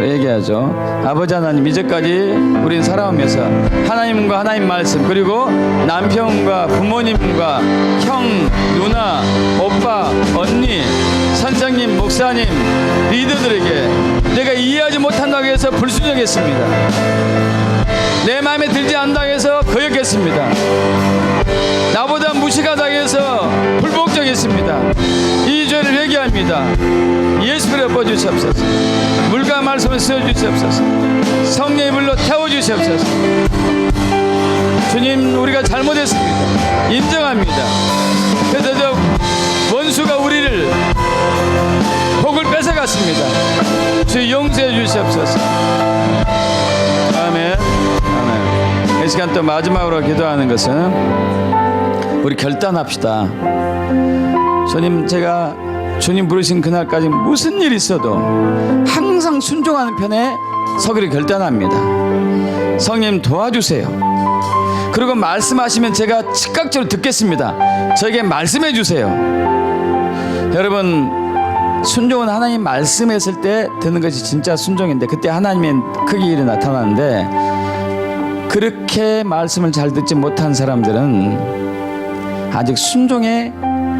얘기하죠. 아버지 하나님, 이제까지 우린 살아오면서 하나님과 하나님 말씀, 그리고 남편과 부모님과 형, 누나, 오빠, 언니, 선생님, 목사님, 리더들에게 내가 이해하지 못한다고 해서 불순종했습니다. 내 마음에 들지 않는다고 해서 거역했습니다. 나보다 무식하다고 해서 불복종했습니다. 이 죄를 회개합니다. 예수 그리스도 부어주시옵소서. 물과 말씀을 쓰어주시옵소서. 성령의 불로 태워주시옵소서. 주님, 우리가 잘못했습니다. 인정합니다. 그래서 원수가 우리를 복을 뺏어갔습니다. 주 용서해 주시옵소서. 아멘. 아멘. 이 시간 또 마지막으로 기도하는 것은 우리 결단합시다. 주님, 제가 주님 부르신 그날까지 무슨 일이 있어도 항상 순종하는 편에 서기를 결단합니다. 성님 도와주세요. 그리고 말씀하시면 제가 즉각적으로 듣겠습니다. 저에게 말씀해 주세요. 여러분, 순종은 하나님 말씀했을 때 듣는 것이 진짜 순종인데, 그때 하나님의 크게 일이 나타나는데, 그렇게 말씀을 잘 듣지 못한 사람들은 아직 순종의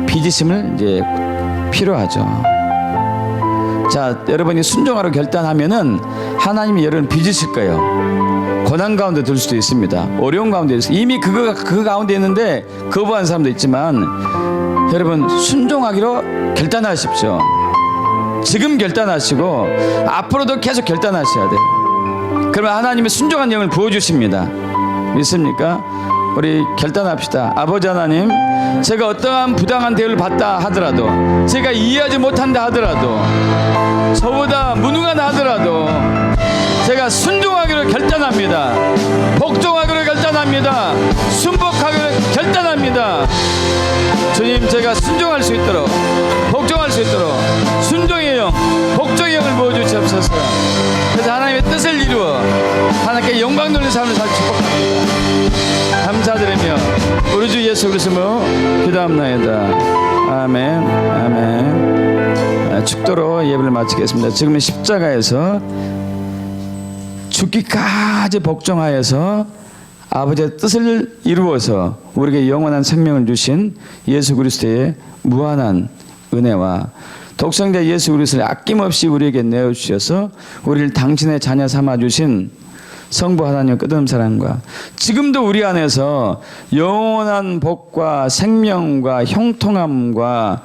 빚으심을 이제 필요하죠. 자, 여러분이 순종하러 결단하면은 하나님이 여러분 빚으실 거예요. 고난 가운데 들 수도 있습니다. 어려운 가운데 있어요. 이미 그 가운데 있는데 거부한 사람도 있지만, 여러분 순종하기로 결단하십시오. 지금 결단하시고 앞으로도 계속 결단하셔야 돼요. 그러면 하나님의 순종한 영을 부어주십니다. 믿습니까? 우리 결단합시다. 아버지 하나님, 제가 어떠한 부당한 대우를 받다 하더라도, 제가 이해하지 못한다 하더라도, 저보다 무능하다 하더라도 제가 순종하기로 결단합니다. 복종하기로 결단합니다. 순복하기로 결단합니다. 주님, 제가 순종할 수 있도록, 복종할 수 있도록 순종의 영, 복종의 영을 부어주시옵소서. 그래서 하나님의 뜻을 이루어 하나님께 영광 돌리는 삶을 살 축복합니다. 감사드리며 우리 주 예수 그리스도로 기도합나이다. 아멘. 아멘. 축도로 예배를 마치겠습니다. 지금은 십자가에서 죽기까지 복종하여서 아버지의 뜻을 이루어서 우리에게 영원한 생명을 주신 예수 그리스도의 무한한 은혜와 독생자 예수 그리스도를 아낌없이 우리에게 내어주셔서 우리를 당신의 자녀 삼아주신 성부 하나님의 끝없는 사랑과 지금도 우리 안에서 영원한 복과 생명과 형통함과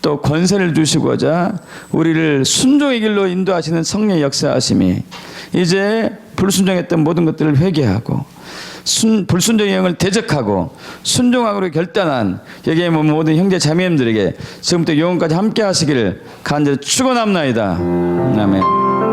또 권세를 주시고자 우리를 순종의 길로 인도하시는 성령의 역사하심이 이제 불순종했던 모든 것들을 회개하고 불순종의 영을 대적하고 순종하기로 결단한 여기에 모든 형제 자매님들에게 지금부터 영원까지 함께 하시기를 간절히 축원합나이다. 아멘.